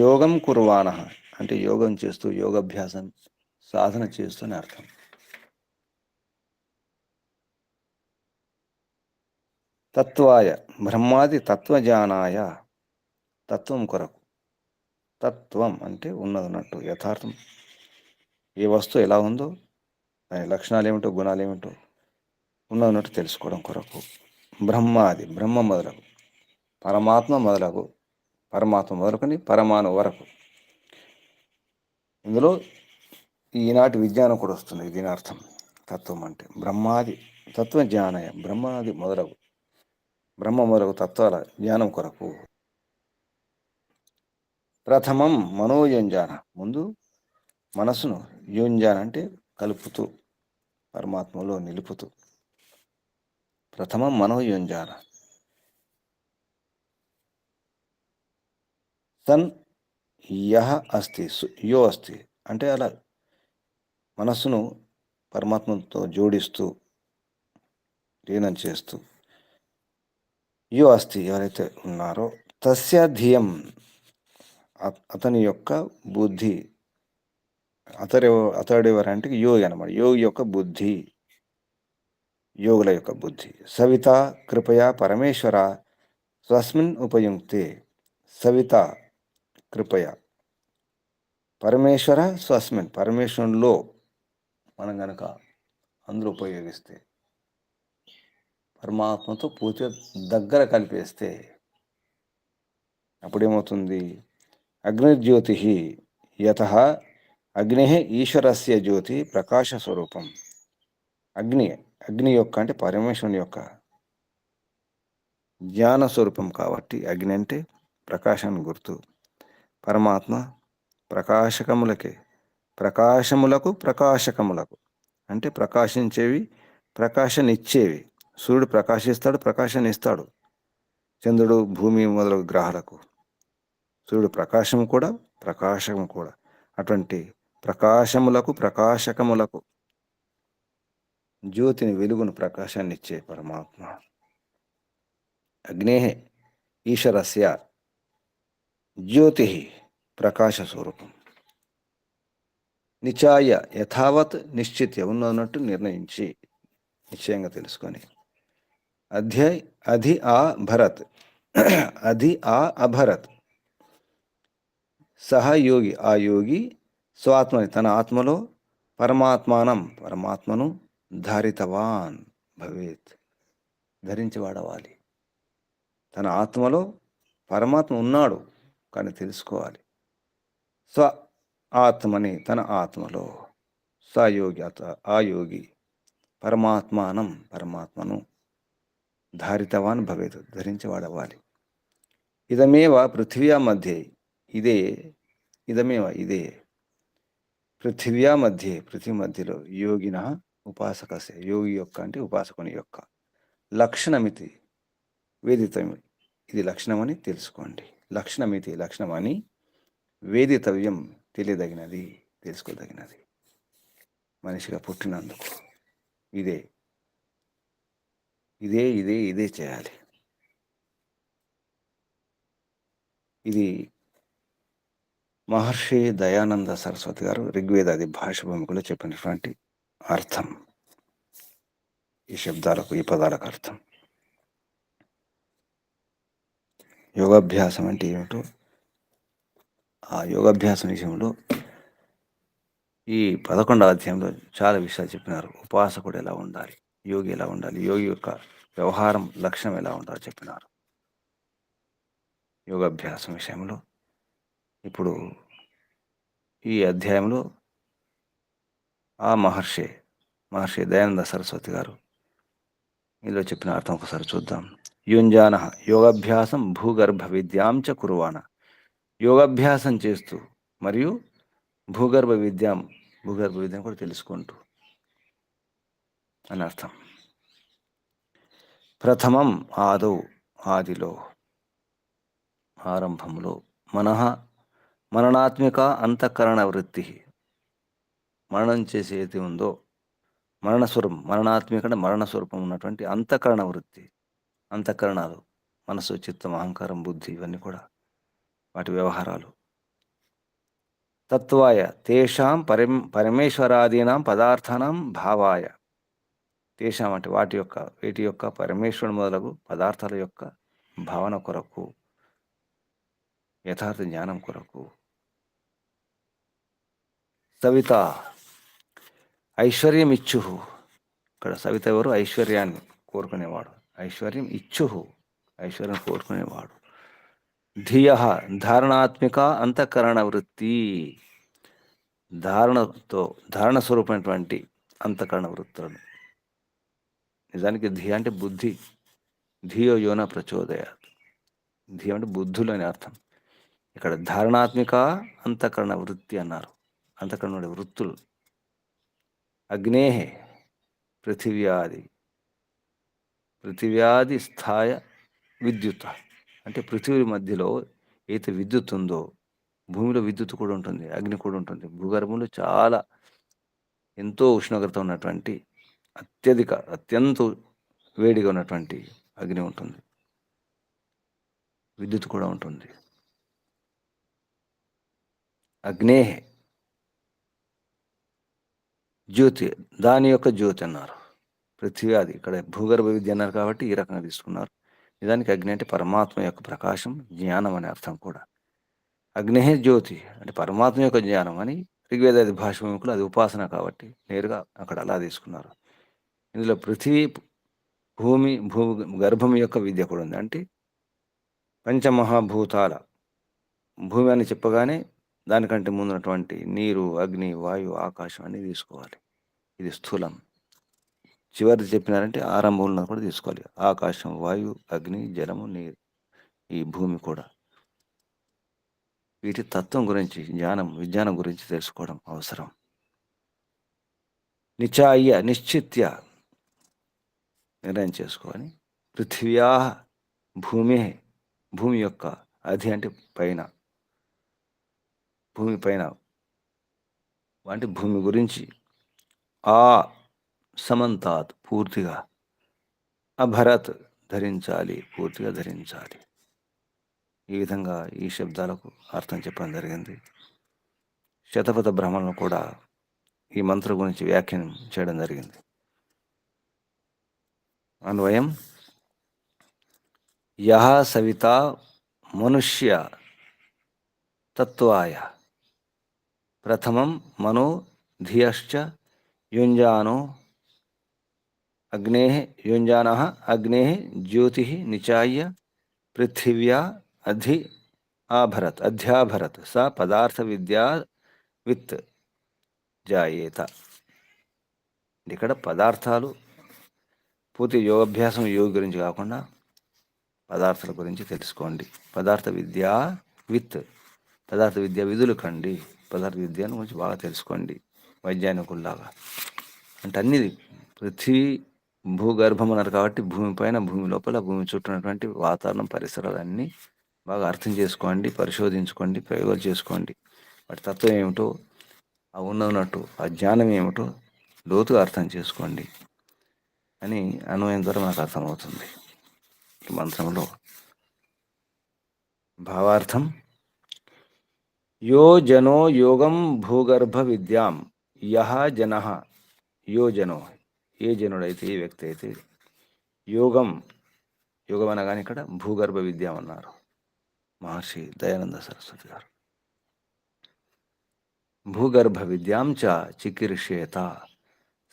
యోగం కుర్వాణ అంటే యోగం చేస్తూ యోగాభ్యాసం సాధన చేస్తూ అని అర్థం. తత్వాయ బ్రహ్మాది తత్వజ్ఞానాయ తత్వం కొరకు. తత్వం అంటే ఉన్నదన్నట్టు యథార్థం, ఏ వస్తువు ఎలా ఉందో దాని లక్షణాలు ఏమిటో గుణాలు ఏమిటో ఉన్నదన్నట్టు తెలుసుకోవడం కొరకు. బ్రహ్మాది బ్రహ్మ మొదలగు, పరమాత్మ మొదలగు, పరమాత్మ మొదలుకొని పరమాణు వరకు. ఇందులో ఈనాటి విజ్ఞానం కూడా వస్తుంది. దీని అర్థం తత్వం అంటే బ్రహ్మాది తత్వజ్ఞానయ, బ్రహ్మాది మొదలగు బ్రహ్మ మొదలగు తత్వాల జ్ఞానం కొరకు. ప్రథమం మనోయుంజాన ముందు మనసును యుంజాన అంటే కలుపుతూ పరమాత్మలో నిలుపుతూ. ప్రథమం మనోయుంజాన సన్ యహ అస్తి యో అస్తి అంటే అలా మనస్సును పరమాత్మతో జోడిస్తూ లీనం చేస్తూ. యో అస్తి ఎవరైతే ఉన్నారో తస్య ధియం అతని యొక్క బుద్ధి. అతడెవరంటే యోగి అనమాట. యోగి యొక్క బుద్ధి, యోగుల యొక్క బుద్ధి. సవిత కృపయా పరమేశ్వర స్వస్మిన్ ఉపయుక్తే. సవిత కృపయ పరమేశ్వర స్వస్మిన్ పరమేశ్వరులో మనం గనక అందరూ ఉపయోగిస్తే, పరమాత్మతో పూర్తిగా దగ్గర కలిపేస్తే అప్పుడేమవుతుంది? అగ్నిజ్యోతి యత అగ్ని ఈశ్వరస్య జ్యోతి ప్రకాశ స్వరూపం. అగ్ని యొక్క అంటే పరమేశ్వరుని యొక్క జ్ఞాన స్వరూపం కాబట్టి అగ్ని అంటే ప్రకాశాన్ని గుర్తు. పరమాత్మ ప్రకాశకములకే, ప్రకాశములకు ప్రకాశకములకు అంటే ప్రకాశించేవి, ప్రకాశనిచ్చేవి. సూర్యుడు ప్రకాశిస్తాడు, ప్రకాశాన్ని ఇస్తాడు. చంద్రుడు, భూమి మొదలగు గ్రహాలకు సూర్యుడు ప్రకాశం కూడా, ప్రకాశకం కూడా. అటువంటి ప్రకాశములకు ప్రకాశకములకు జ్యోతిని, వెలుగును, ప్రకాశాన్ని ఇచ్చే పరమాత్మ. అగ్నే ఈశ్వరస్య జ్యోతి ప్రకాశ స్వరూపం. నిచాయ యథావత్ నిశ్చిత్య ఉన్నట్టు నిర్ణయించి నిశ్చయంగా తెలుసుకొని. అధి ఆ భరత్ అధి ఆ అభరత్ సహ యోగి ఆ యోగి స్వాత్మని తన ఆత్మలో పరమాత్మను ధారితవాన్ భవేత్ ధరించి వాడవాలి. తన ఆత్మలో పరమాత్మ ఉన్నాడు కానీ తెలుసుకోవాలి. స్వ ఆత్మని తన ఆత్మలో, సయోగి ఆ యోగి పరమాత్మను ధారితవాన్ భవేత్ ధరించి వాడవాలి. ఇదమేవ పృథివ్యా మధ్యే ఇదే పృథివ్యా మధ్యే పృథివీ మధ్యలో యోగిన ఉపాసకస్య యోగి యొక్క అంటే ఉపాసకుని యొక్క లక్షణమితి వేదితం. ఇది లక్షణమని తెలుసుకోండి. లక్షణమితి లక్షణమని వేదితవ్యం తెలియదగినది, తెలుసుకోదగినది. మనిషిగా పుట్టినందుకు ఇదే చేయాలి. ఇది మహర్షి దయానంద సరస్వతి గారు ఋగ్వేదాది భాష భూమికలో చెప్పినటువంటి అర్థం. ఈ శబ్దాలకు, ఈ పదాలకు అర్థం. యోగాభ్యాసం అంటే ఏమిటో, ఆ యోగాభ్యాసం విషయంలో ఈ 11వ అధ్యాయంలో చాలా విషయాలు చెప్పినారు. ఉపాసకుడు ఎలా ఉండాలి, యోగి ఎలా ఉండాలి, యోగి యొక్క వ్యవహారం లక్షణం ఎలా ఉండాలో చెప్పినారు యోగాభ్యాసం విషయంలో. ఇప్పుడు ఈ అధ్యాయంలో ఆ మహర్షి దయానంద సరస్వతి గారు ఇందులో చెప్పిన అర్థం ఒకసారి చూద్దాం. యుంజాన యోగాభ్యాసం భూగర్భ విద్యాం చ కుర్వాణ. యోగాభ్యాసం చేస్తూ మరియు భూగర్భ విద్యను కూడా తెలుసుకుంటూ అని అర్థం. ప్రథమం ఆదౌ ఆదిలో, ఆరంభంలో, మననాత్మిక అంతఃకరణ వృత్తి మరణం చేసేది ఉందో మరణాత్మిక మరణ స్వరూపం ఉన్నటువంటి అంతఃకరణ వృత్తి, అంతఃకరణాలు మనసు, చిత్తం, అహంకారం, బుద్ధి ఇవన్నీ కూడా వాటి వ్యవహారాలు. తత్వాయ తేషాం పరమేశ్వరాదీనాం పదార్థానాం భావాయ, తేషాం అంటే వీటి యొక్క పరమేశ్వరుడు మొదలగు పదార్థాల యొక్క భావన కొరకు, యథార్థ జ్ఞానం కొరకు. సవిత ఐశ్వర్యం ఇచ్చు, ఇక్కడ సవిత ఎవరు? ఐశ్వర్యాన్ని కోరుకునేవాడు. ఐశ్వర్యం ఇచ్చు, ఐశ్వర్యం కోరుకునేవాడు. ధియ ధారణాత్మిక అంతఃకరణ వృత్తి, ధారణ స్వరూపమైనటువంటి అంతఃకరణ వృత్తులను. నిజానికి ధియ అంటే బుద్ధి. ధియో యోన ప్రచోదయాత్, ధియ అంటే బుద్ధులు అని అర్థం. ఇక్కడ ధారణాత్మిక అంతఃకరణ వృత్తి అన్నారు. అంతఃకరణ వృత్తులు. అగ్నేహే పృథివ్యాది స్థాయ విద్యుత్, అంటే పృథివీ మధ్యలో అయితే విద్యుత్ ఉందో, భూమిలో విద్యుత్ కూడా ఉంటుంది, అగ్ని కూడా ఉంటుంది. భూగర్భంలో చాలా ఎంతో ఉష్ణోగ్రత ఉన్నటువంటి అత్యంత వేడిగా ఉన్నటువంటి అగ్ని ఉంటుంది, విద్యుత్ కూడా ఉంటుంది. అగ్నేహే జ్యోతి, దాని యొక్క జ్యోతి అన్నారు. పృథ్వీ అది, ఇక్కడ భూగర్భ విద్య అన్నారు కాబట్టి ఈ రకంగా తీసుకున్నారు. నిజానికి అగ్ని అంటే పరమాత్మ యొక్క ప్రకాశం, జ్ఞానం అనే అర్థం కూడా. అగ్నేహే జ్యోతి అంటే పరమాత్మ యొక్క జ్ఞానం అని ఋగ్వేదాది భాషముకులు, అది ఉపాసన కాబట్టి నేరుగా అక్కడ అలా తీసుకున్నారు. ఇందులో పృథ్వీ, భూమి, గర్భం యొక్క విద్య కూడా ఉంది. అంటే పంచమహాభూతాల, భూమి అని చెప్పగానే దానికంటే ముందున్నటువంటి నీరు, అగ్ని, వాయువు, ఆకాశం అన్నీ తీసుకోవాలి. ఇది స్థూలం. చివరి చెప్పినారంటే ఆరంభంలో కూడా తీసుకోవాలి. ఆకాశం, వాయువు, అగ్ని, జలము, నీరు, ఈ భూమి కూడా. వీటి తత్వం గురించి విజ్ఞానం గురించి తెలుసుకోవడం అవసరం. నిశ్చిత్య నిర్ణయం చేసుకొని, పృథివ్యా భూమి యొక్క అధి అంటే పైన, భూమి పైన అంటే భూమి గురించి, ఆ సమంతాత్ పూర్తిగా, అభరత్ ధరించాలి, పూర్తిగా ధరించాలి. ఈ విధంగా ఈ శబ్దాలకు అర్థం చెప్పడం జరిగింది. శతపథ బ్రహ్మణులు కూడా ఈ మంత్రం గురించి వ్యాఖ్యానం చేయడం జరిగింది. అన్వయం: యహ సవిత మనుష్య తత్వాయ ప్రథమం మనో ధియశ్చ యుంజానో యుంజానః అగ్నేః జ్యోతిః నిచాయ్య పృథివ్యా అధ్యాభరత్ స పదార్థ విద్యా విత్ జాయేత. ఇక్కడ పదార్థాలు పూర్తి యోగాభ్యాసం, యోగి గురించి కాకుండా పదార్థాల గురించి తెలుసుకోండి. పదార్థ విద్యా విధులు కండి. పదార్థ విద్యను గురించి బాగా తెలుసుకోండి వైజ్ఞానికుల్లాగా. అంటే అన్ని పృథ్వీ, భూగర్భం అన్నారు కాబట్టి భూమి పైన, భూమి లోపల, భూమి చుట్టూ ఉన్నటువంటి వాతావరణం, పరిసరాలన్నీ బాగా అర్థం చేసుకోండి, పరిశోధించుకోండి, ప్రయోగాలు చేసుకోండి. వాటి తత్వం ఏమిటో, ఆ ఉన్నట్టు ఆ జ్ఞానం ఏమిటో లోతుగా అర్థం చేసుకోండి అని అన్వయం ద్వారా మనకు అర్థమవుతుంది. ఈ మంత్రంలో భావార్థం: యో జనో యోగం భూగర్భ విద్యాం, యహ జనః, యో జనో, ఏ జనుడైతే, ఏ వ్యక్తి అయితే, యోగం అనగానే ఇక్కడ భూగర్భ విద్య అన్నారు మహర్షి దయానంద సరస్వతి గారు. భూగర్భ విద్యాం చ చికీర్షేత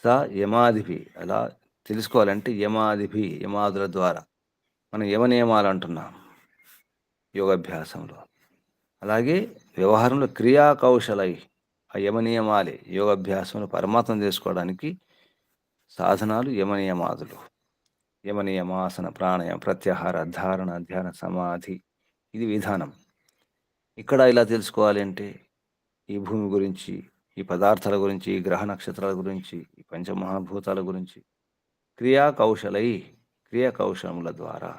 స యమాదిభి, అలా తెలుసుకోవాలంటే యమాదుల ద్వారా. మనం యమనియమాలు అంటున్నాం యోగాభ్యాసంలో. అలాగే వ్యవహారంలో క్రియాకౌశలై, ఆ యమనియమాలే యోగాభ్యాసంలో పరమాత్మ చేసుకోవడానికి సాధనాలు యమనియమాదులు. యమనియమాసన, ప్రాణాయామ, ప్రత్యాహార, ధారణ, ధ్యాన, సమాధి, ఇది విధానం. ఇక్కడ ఇలా తెలుసుకోవాలి అంటే ఈ భూమి గురించి, ఈ పదార్థాల గురించి, ఈ గ్రహ నక్షత్రాల గురించి, ఈ పంచమహాభూతాల గురించి క్రియాకౌశలముల ద్వారా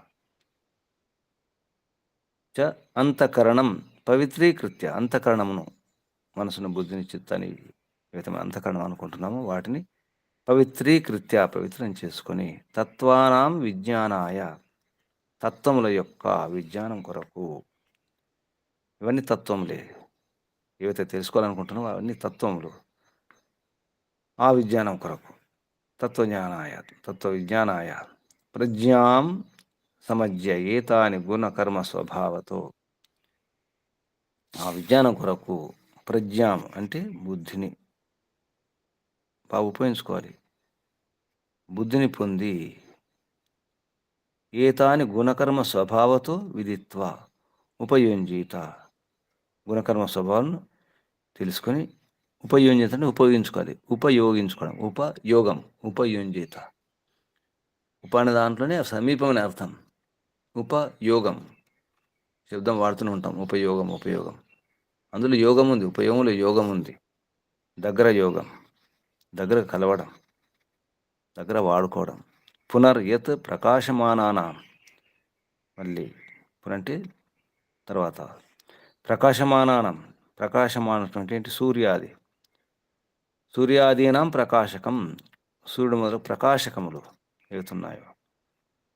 చ అంతఃకరణం పవిత్రీకృత్య, అంతఃకరణమును, మనసును, బుద్ధిని, చిత్తాన్ని ఏదైతే అంతఃకరణం అనుకుంటున్నామో వాటిని పవిత్రం చేసుకొని, తత్వానాం విజ్ఞానాయ, తత్వముల యొక్క విజ్ఞానం కొరకు, ఇవన్నీ తత్వములే. ఏవైతే తెలుసుకోవాలనుకుంటున్నామో అవన్నీ తత్వములు. ఆ విజ్ఞానం కొరకు తత్వజ్ఞానాయ తత్వవిజ్ఞానాయ ప్రజ్ఞాం సమజ్య ఏతాని గుణకర్మ స్వభావతో. ఆ విజ్ఞానం కొరకు ప్రజ్ఞాం అంటే బుద్ధిని బాగా ఉపయోగించుకోవాలి. బుద్ధిని పొంది ఏతాని గుణకర్మ స్వభావతో విదిత్వ ఉపయోగించీత. గుణకర్మ స్వభావాలను తెలుసుకొని ఉపయోగించేత అంటే ఉపయోగించుకోవాలి. ఉపయోగించుకోవడం ఉపయోగం ఉపయోగించేత. ఉప అనే దాంట్లోనే సమీపం అనే అర్థం. ఉపయోగం శబ్దం వాడుతూనే ఉంటాం. ఉపయోగం ఉపయోగం అందులో యోగం ఉంది. ఉపయోగంలో యోగం ఉంది. దగ్గర యోగం, దగ్గర కలవడం, దగ్గర వాడుకోవడం. పునర్యత్ ప్రకాశమానానాం, మళ్ళీ పునంటే తర్వాత ప్రకాశమానానం, ప్రకాశమానటువంటి ఏంటి? సూర్యాది. సూర్యాదీనాం ప్రకాశకం, సూర్యుడు మొదలు ప్రకాశకములు ఏవుతున్నాయో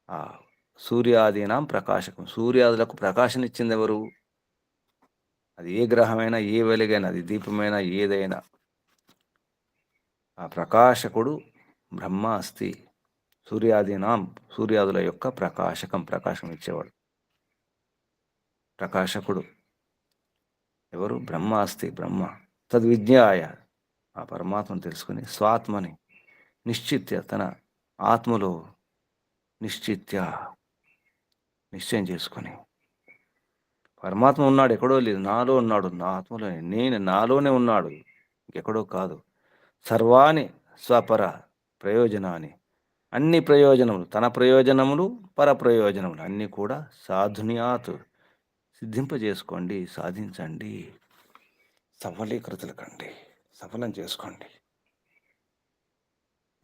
ఆ సూర్యాదీనాం ప్రకాశకం. సూర్యాదులకు ప్రకాశనిచ్చింది ఎవరు? అది ఏ గ్రహమైనా, ఏ వెలుగైనా, అది దీపమైనా, ఏదైనా ఆ ప్రకాశకుడు బ్రహ్మ అస్తి. సూర్యాదీనాం, సూర్యాదుల యొక్క ప్రకాశకం, ప్రకాశం ఇచ్చేవాడు ప్రకాశకుడు ఎవరు? బ్రహ్మ అస్తి, బ్రహ్మ. తద్విజ్ఞాయ, ఆ పరమాత్మను తెలుసుకుని స్వాత్మని నిశ్చిత్య, తన ఆత్మలో నిశ్చిత్య నిశ్చయం చేసుకొని, పరమాత్మ ఉన్నాడు, ఎక్కడో లేదు, నాలో ఉన్నాడు, నా ఆత్మలోనే, నేను నాలోనే ఉన్నాడు, ఎక్కడో కాదు. సర్వాణి స్వపర ప్రయోజనాన్ని, అన్ని ప్రయోజనములు, తన ప్రయోజనములు పర ప్రయోజనములు అన్నీ కూడా సాధునియాత్ సిద్ధింపజేసుకోండి, సాధించండి, సఫలీకృతులు కండి, సఫలం చేసుకోండి.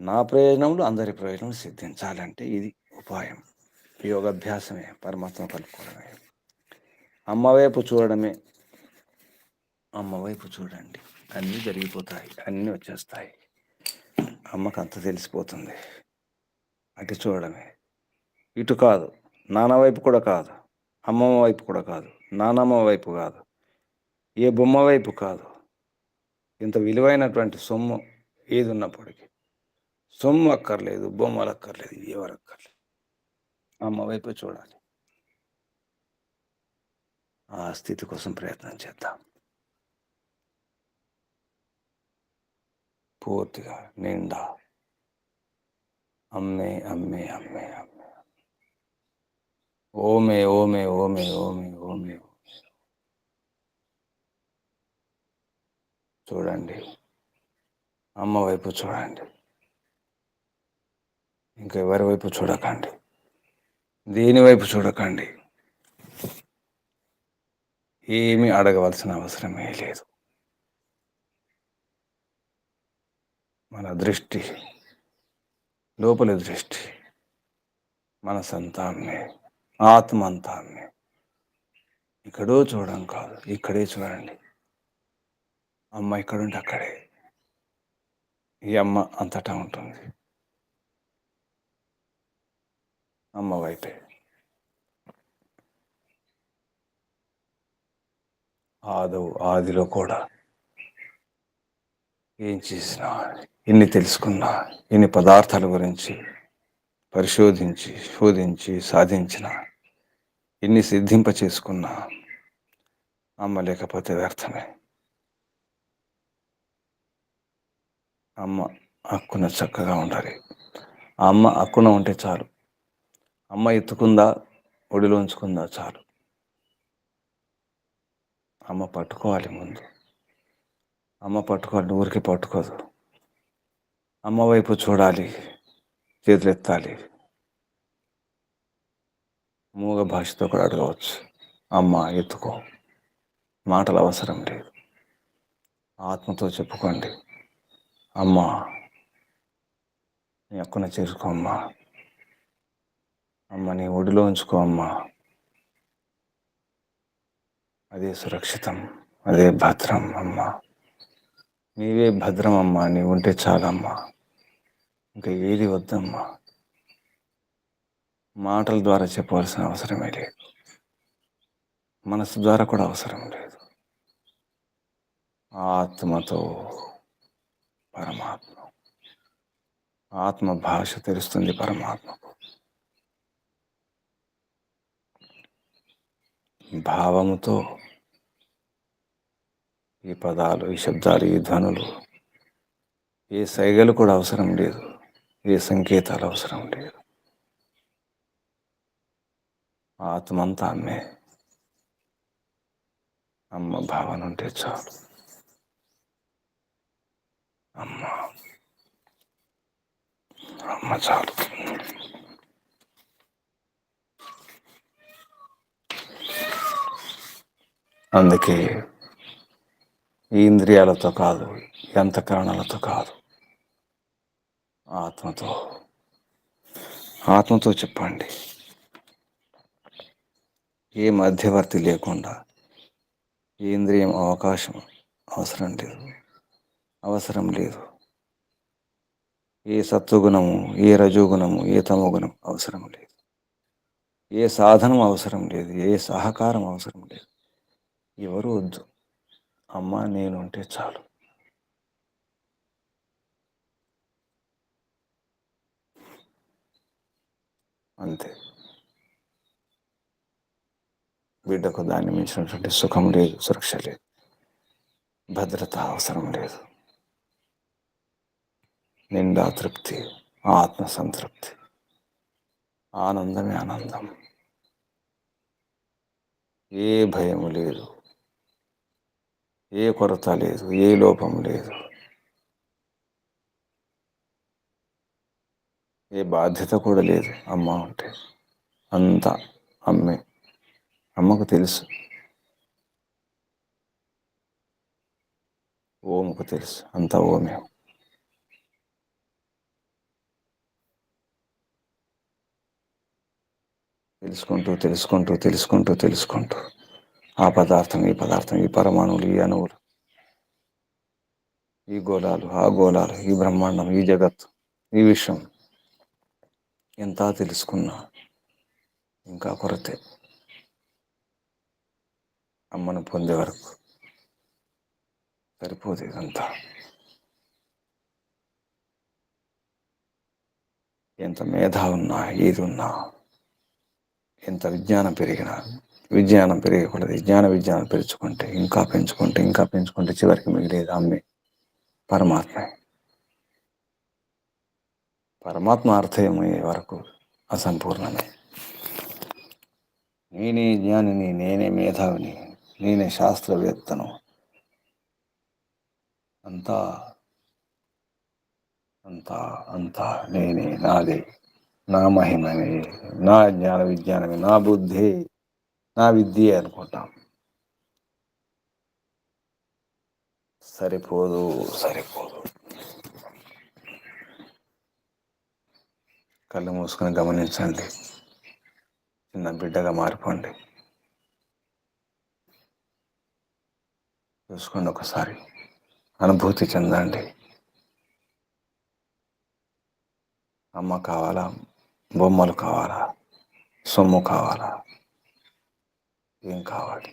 నా ప్రయోజనములు అందరి ప్రయోజనములు సిద్ధించాలంటే ఇది ఉపాయం. యోగాభ్యాసమే, పరమాత్మ కలుపుకోవడమే, అమ్మ వైపు చూడడమే. అమ్మ వైపు చూడండి, అన్నీ జరిగిపోతాయి, అన్నీ వచ్చేస్తాయి. అమ్మకు అంత తెలిసిపోతుంది. అటు చూడడమే, ఇటు కాదు, నాన్న వైపు కూడా కాదు, అమ్మమ్మ వైపు కూడా కాదు, నానమ్మ వైపు కాదు, ఏ బొమ్మ వైపు కాదు. ఇంత విలువైనటువంటి సొమ్ము ఏది ఉన్నప్పటికీ సొమ్ము అక్కర్లేదు, బొమ్మలు అక్కర్లేదు, ఎవరు అక్కర్లేదు, అమ్మ వైపు చూడాలి. ఆ స్థితి కోసం ప్రయత్నం చేద్దాం. పూర్తిగా నిండా అమ్మే అమ్మే అమ్మే అమ్మే, ఓమే ఓమే ఓమే ఓమే ఓమే. చూడండి, అమ్మ వైపు చూడండి, ఇంకా ఎవరి వైపు చూడకండి, దేని వైపు చూడకండి. ఏమీ అడగవలసిన అవసరమే లేదు. మన దృష్టి, లోపలి దృష్టి మనసంతా అమ్మే, ఆత్మ అంతా అమ్మే. ఇక్కడో చూడడం కాదు, ఇక్కడే చూడండి. అమ్మ ఇక్కడుంటే అక్కడే, ఈ అమ్మ అంతటా ఉంటుంది. అమ్మ వైపే. ఆదిలో కూడా ఏం చేసినా, ఎన్ని తెలుసుకున్నా, ఎన్ని పదార్థాల గురించి పరిశోధించి శోధించి సాధించిన, ఎన్ని సిద్ధింప చేసుకున్నా, అమ్మ లేకపోతే వ్యర్థమే. అమ్మ హక్కున చక్కగా ఉండాలి. ఆ అమ్మ హక్కున ఉంటే చాలు. అమ్మ ఎత్తుకుందా, ఒడిలో ఉంచుకుందా చాలు. అమ్మ పట్టుకోవాలి ముందు. అమ్మ పట్టుకోవాలి, ఊరికి పట్టుకోదు. అమ్మ వైపు చూడాలి, చేతులు ఎత్తాలి. మూగ భాషతో కూడా అడగవచ్చు, అమ్మ ఎత్తుకో. మాటలు అవసరం లేదు, ఆత్మతో చెప్పుకోండి. అమ్మ నీ హక్కున చేసుకో అమ్మా, అమ్మ నీ ఒడిలో ఉంచుకో అమ్మా. అదే సురక్షితం, అదే భద్రం అమ్మా. నీవే భద్రం అమ్మా, నీవు ఉంటే చాలమ్మా, ఇంకా ఏది వద్దమ్మా. మాటల ద్వారా చెప్పవలసిన అవసరమే లేదు. మనసు ద్వారా కూడా అవసరం లేదు. ఆత్మతో పరమాత్మ, ఆత్మ భాష తెలుస్తుంది పరమాత్మకు. భావముతో ఈ పదాలు, ఈ శబ్దాలు, ఈ ధ్వనులు, ఏ సైగలు కూడా అవసరం లేదు, ఏ సంకేతాలు అవసరం లేదు. ఆత్మంతా అమ్మే. అమ్మ భావన ఉంటే చాలు. అమ్మ అమ్మ చాలు. అందుకే ఈ ఇంద్రియాలతో కాదు, ఈ అంతఃకరణలతో కాదు, ఆత్మతో. ఆత్మతో చెప్పండి. ఏ మధ్యవర్తి లేకుండా, ఏ ఇంద్రియం అవకాశం అవసరం లేదు, అవసరం లేదు. ఏ సత్వగుణము, ఏ రజోగుణము, ఏ తమోగుణం అవసరం లేదు. ఏ సాధనం అవసరం లేదు, ఏ సహకారం అవసరం లేదు. ఎవరు వద్దు. అమ్మ నేను ఉంటే చాలు. అంతే. బిడ్డకు దాన్ని మించినటువంటి సుఖం లేదు, సురక్ష లేదు, భద్రత అవసరం లేదు. నిండా తృప్తి, ఆత్మ సంతృప్తి, ఆనందమే ఆనందం. ఏ భయము లేదు, ఏ కొరత లేదు, ఏ లోపం లేదు, ఏ బాధ్యత కూడా లేదు. అమ్మ ఉంటే అంతా అమ్మే. అమ్మకు తెలుసు, ఓముకు తెలుసు, అంతా ఓమే. తెలుసుకుంటూ తెలుసుకుంటూ తెలుసుకుంటూ తెలుసుకుంటూ ఆ పదార్థం, ఈ పదార్థం, ఈ పరమాణువులు, ఈ అణువులు, ఈ గోళాలు, ఆ గోళాలు, ఈ బ్రహ్మాండం, ఈ జగత్తు, ఈ విశ్వం, ఎంత తెలుసుకున్నా ఇంకా కొరతే. అమ్మను పొందే వరకు సరిపోదు ఇదంతా. ఎంత మేధ ఉన్నా, ఏది ఉన్నా, ఎంత విజ్ఞానం పెరిగినా, విజ్ఞానం పెరగకూడదు. విజ్ఞానం పెంచుకుంటే, ఇంకా పెంచుకుంటే, ఇంకా పెంచుకుంటే చివరికి మిగిలేది అమ్మే, పరమాత్మే. పరమాత్మ అర్థమయ్యే వరకు అసంపూర్ణమే. నేనే జ్ఞానిని, నేనే మేధావిని, నేనే శాస్త్రవేత్తను, అంతా అంతా అంతా నేనే, నాదే, నా మహిమనే, నా జ్ఞాన విజ్ఞానమే, నా బుద్ధి, నా విద్యే అనుకుంటాం. సరిపోదు, సరిపోదు. కళ్ళు మూసుకొని గమనించండి. చిన్న బిడ్డగా మారిపోండి. చూసుకోండి ఒకసారి, అనుభూతి చెందండి. అమ్మ కావాలా, బొమ్మలు కావాలా, సొమ్ము కావాలా, ఏం కావాలి?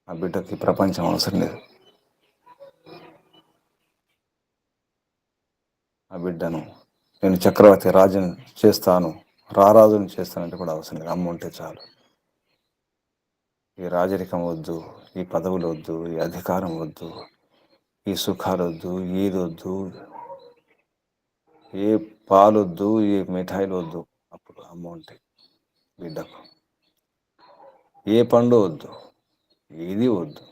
ఆ బిడ్డకి ప్రపంచం అవసరం లేదు. ఆ బిడ్డను నేను చక్రవర్తి, రాజుని చేస్తాను, రారాజుని చేస్తానంటే కూడా అవసరం లేదు. అమ్మ ఉంటే చాలు. ఈ రాజరికం వద్దు, ఈ పదవులు వద్దు, ఈ అధికారం వద్దు, ఈ సుఖాలు వద్దు, ఏది వద్దు, ఏ పాలొద్దు, ఏ మిఠాయిలు వద్దు. అప్పుడు అమ్మ ఉంటే బిడ్డకు ఏ పండు వద్దు, ఏది వద్దు.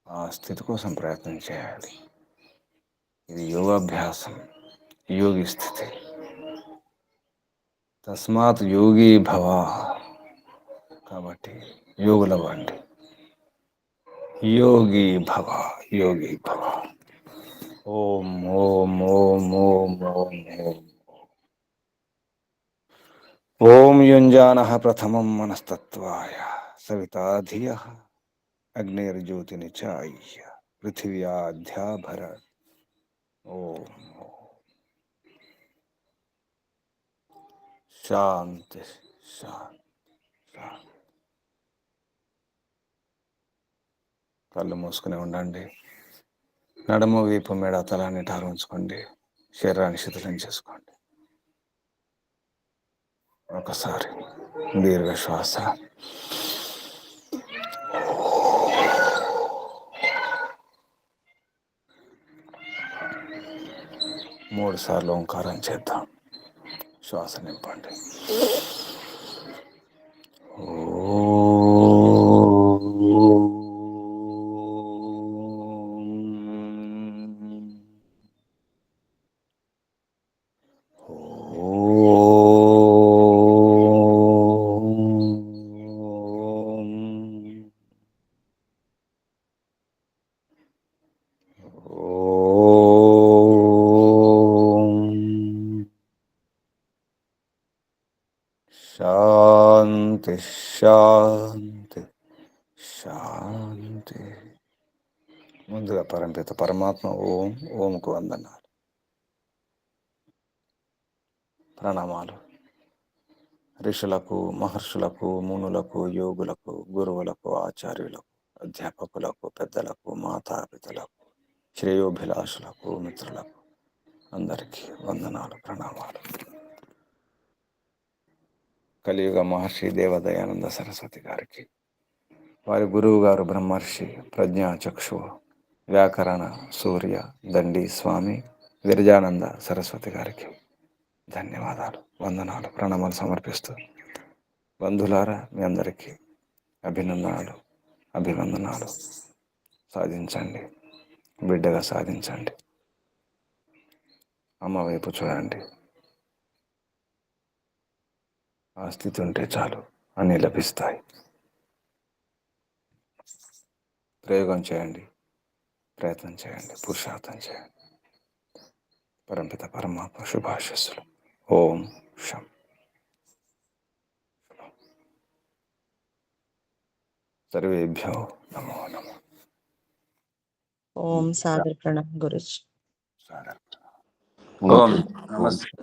ఆ స్థితి కోసం ప్రయత్నం చేయాలి. ఇది యోగాభ్యాసం, యోగి స్థితి. తస్మాత్ యోగి భవ. కాబట్టి యోగులవ్వండి. యోగి భవ, యోగి భవ. ఓం ఓం ఓం ఓం ఓం ఓం. ఓం యుంజానః ప్రథమం మనస్తత్వాయ సవితా ధియః అగ్నిర్జ్యోతినిచాయ్య పృథివ్యాధ్యాభర. ఓం. శాంతి శాంతి శాంతి. కళ్ళు మూసుకుని ఉండండి. నడుము, వీపు, మెడ, తలాన్ని టారు ఉంచుకోండి. శరీరాన్ని శిథిలం చేసుకోండి. ఒకసారి దీర్ఘ శ్వాస. మూడు సార్లు ఓంకారం చేద్దాం. శ్వాస నింపండి. శాంతి శాంతి శాంతి. ముందుగా పరంపిత పరమాత్మ ఓం, ఓంకు వందనాలు, ప్రణామాలు. ఋషులకు, మహర్షులకు, మునులకు, యోగులకు, గురువులకు, ఆచార్యులకు, అధ్యాపకులకు, పెద్దలకు, మాతాపితలకు, శ్రేయోభిలాషులకు, మిత్రులకు అందరికీ వందనాలు, ప్రణామాలు. కలియుగ మహర్షి దేవదయానంద సరస్వతి గారికి, వారి గురువు గారు బ్రహ్మర్షి ప్రజ్ఞాచక్షు వ్యాకరణ సూర్య దండి స్వామి విరజానంద సరస్వతి గారికి ధన్యవాదాలు, వందనాలు, ప్రణామాలు సమర్పిస్తూ, బంధులారా మీ అందరికీ అభినందనాలు, అభివందనాలు. సాధించండి, బిడ్డగా సాధించండి. అమ్మ వైపు చూడండి. ఆ స్థితి ఉంటే చాలు, అన్నీ లభిస్తాయి. ప్రయోగం చేయండి, ప్రయత్నం చేయండి, పురుషార్థం చేయండి. పరంపిత పరమాత్మ శుభాశస్సులు. ఓం శం. సర్వేభ్యో నమో నమో. ఓం సాదర్ ప్రణామ్ గురుజీ. సాదర. ఓం నమస్తే.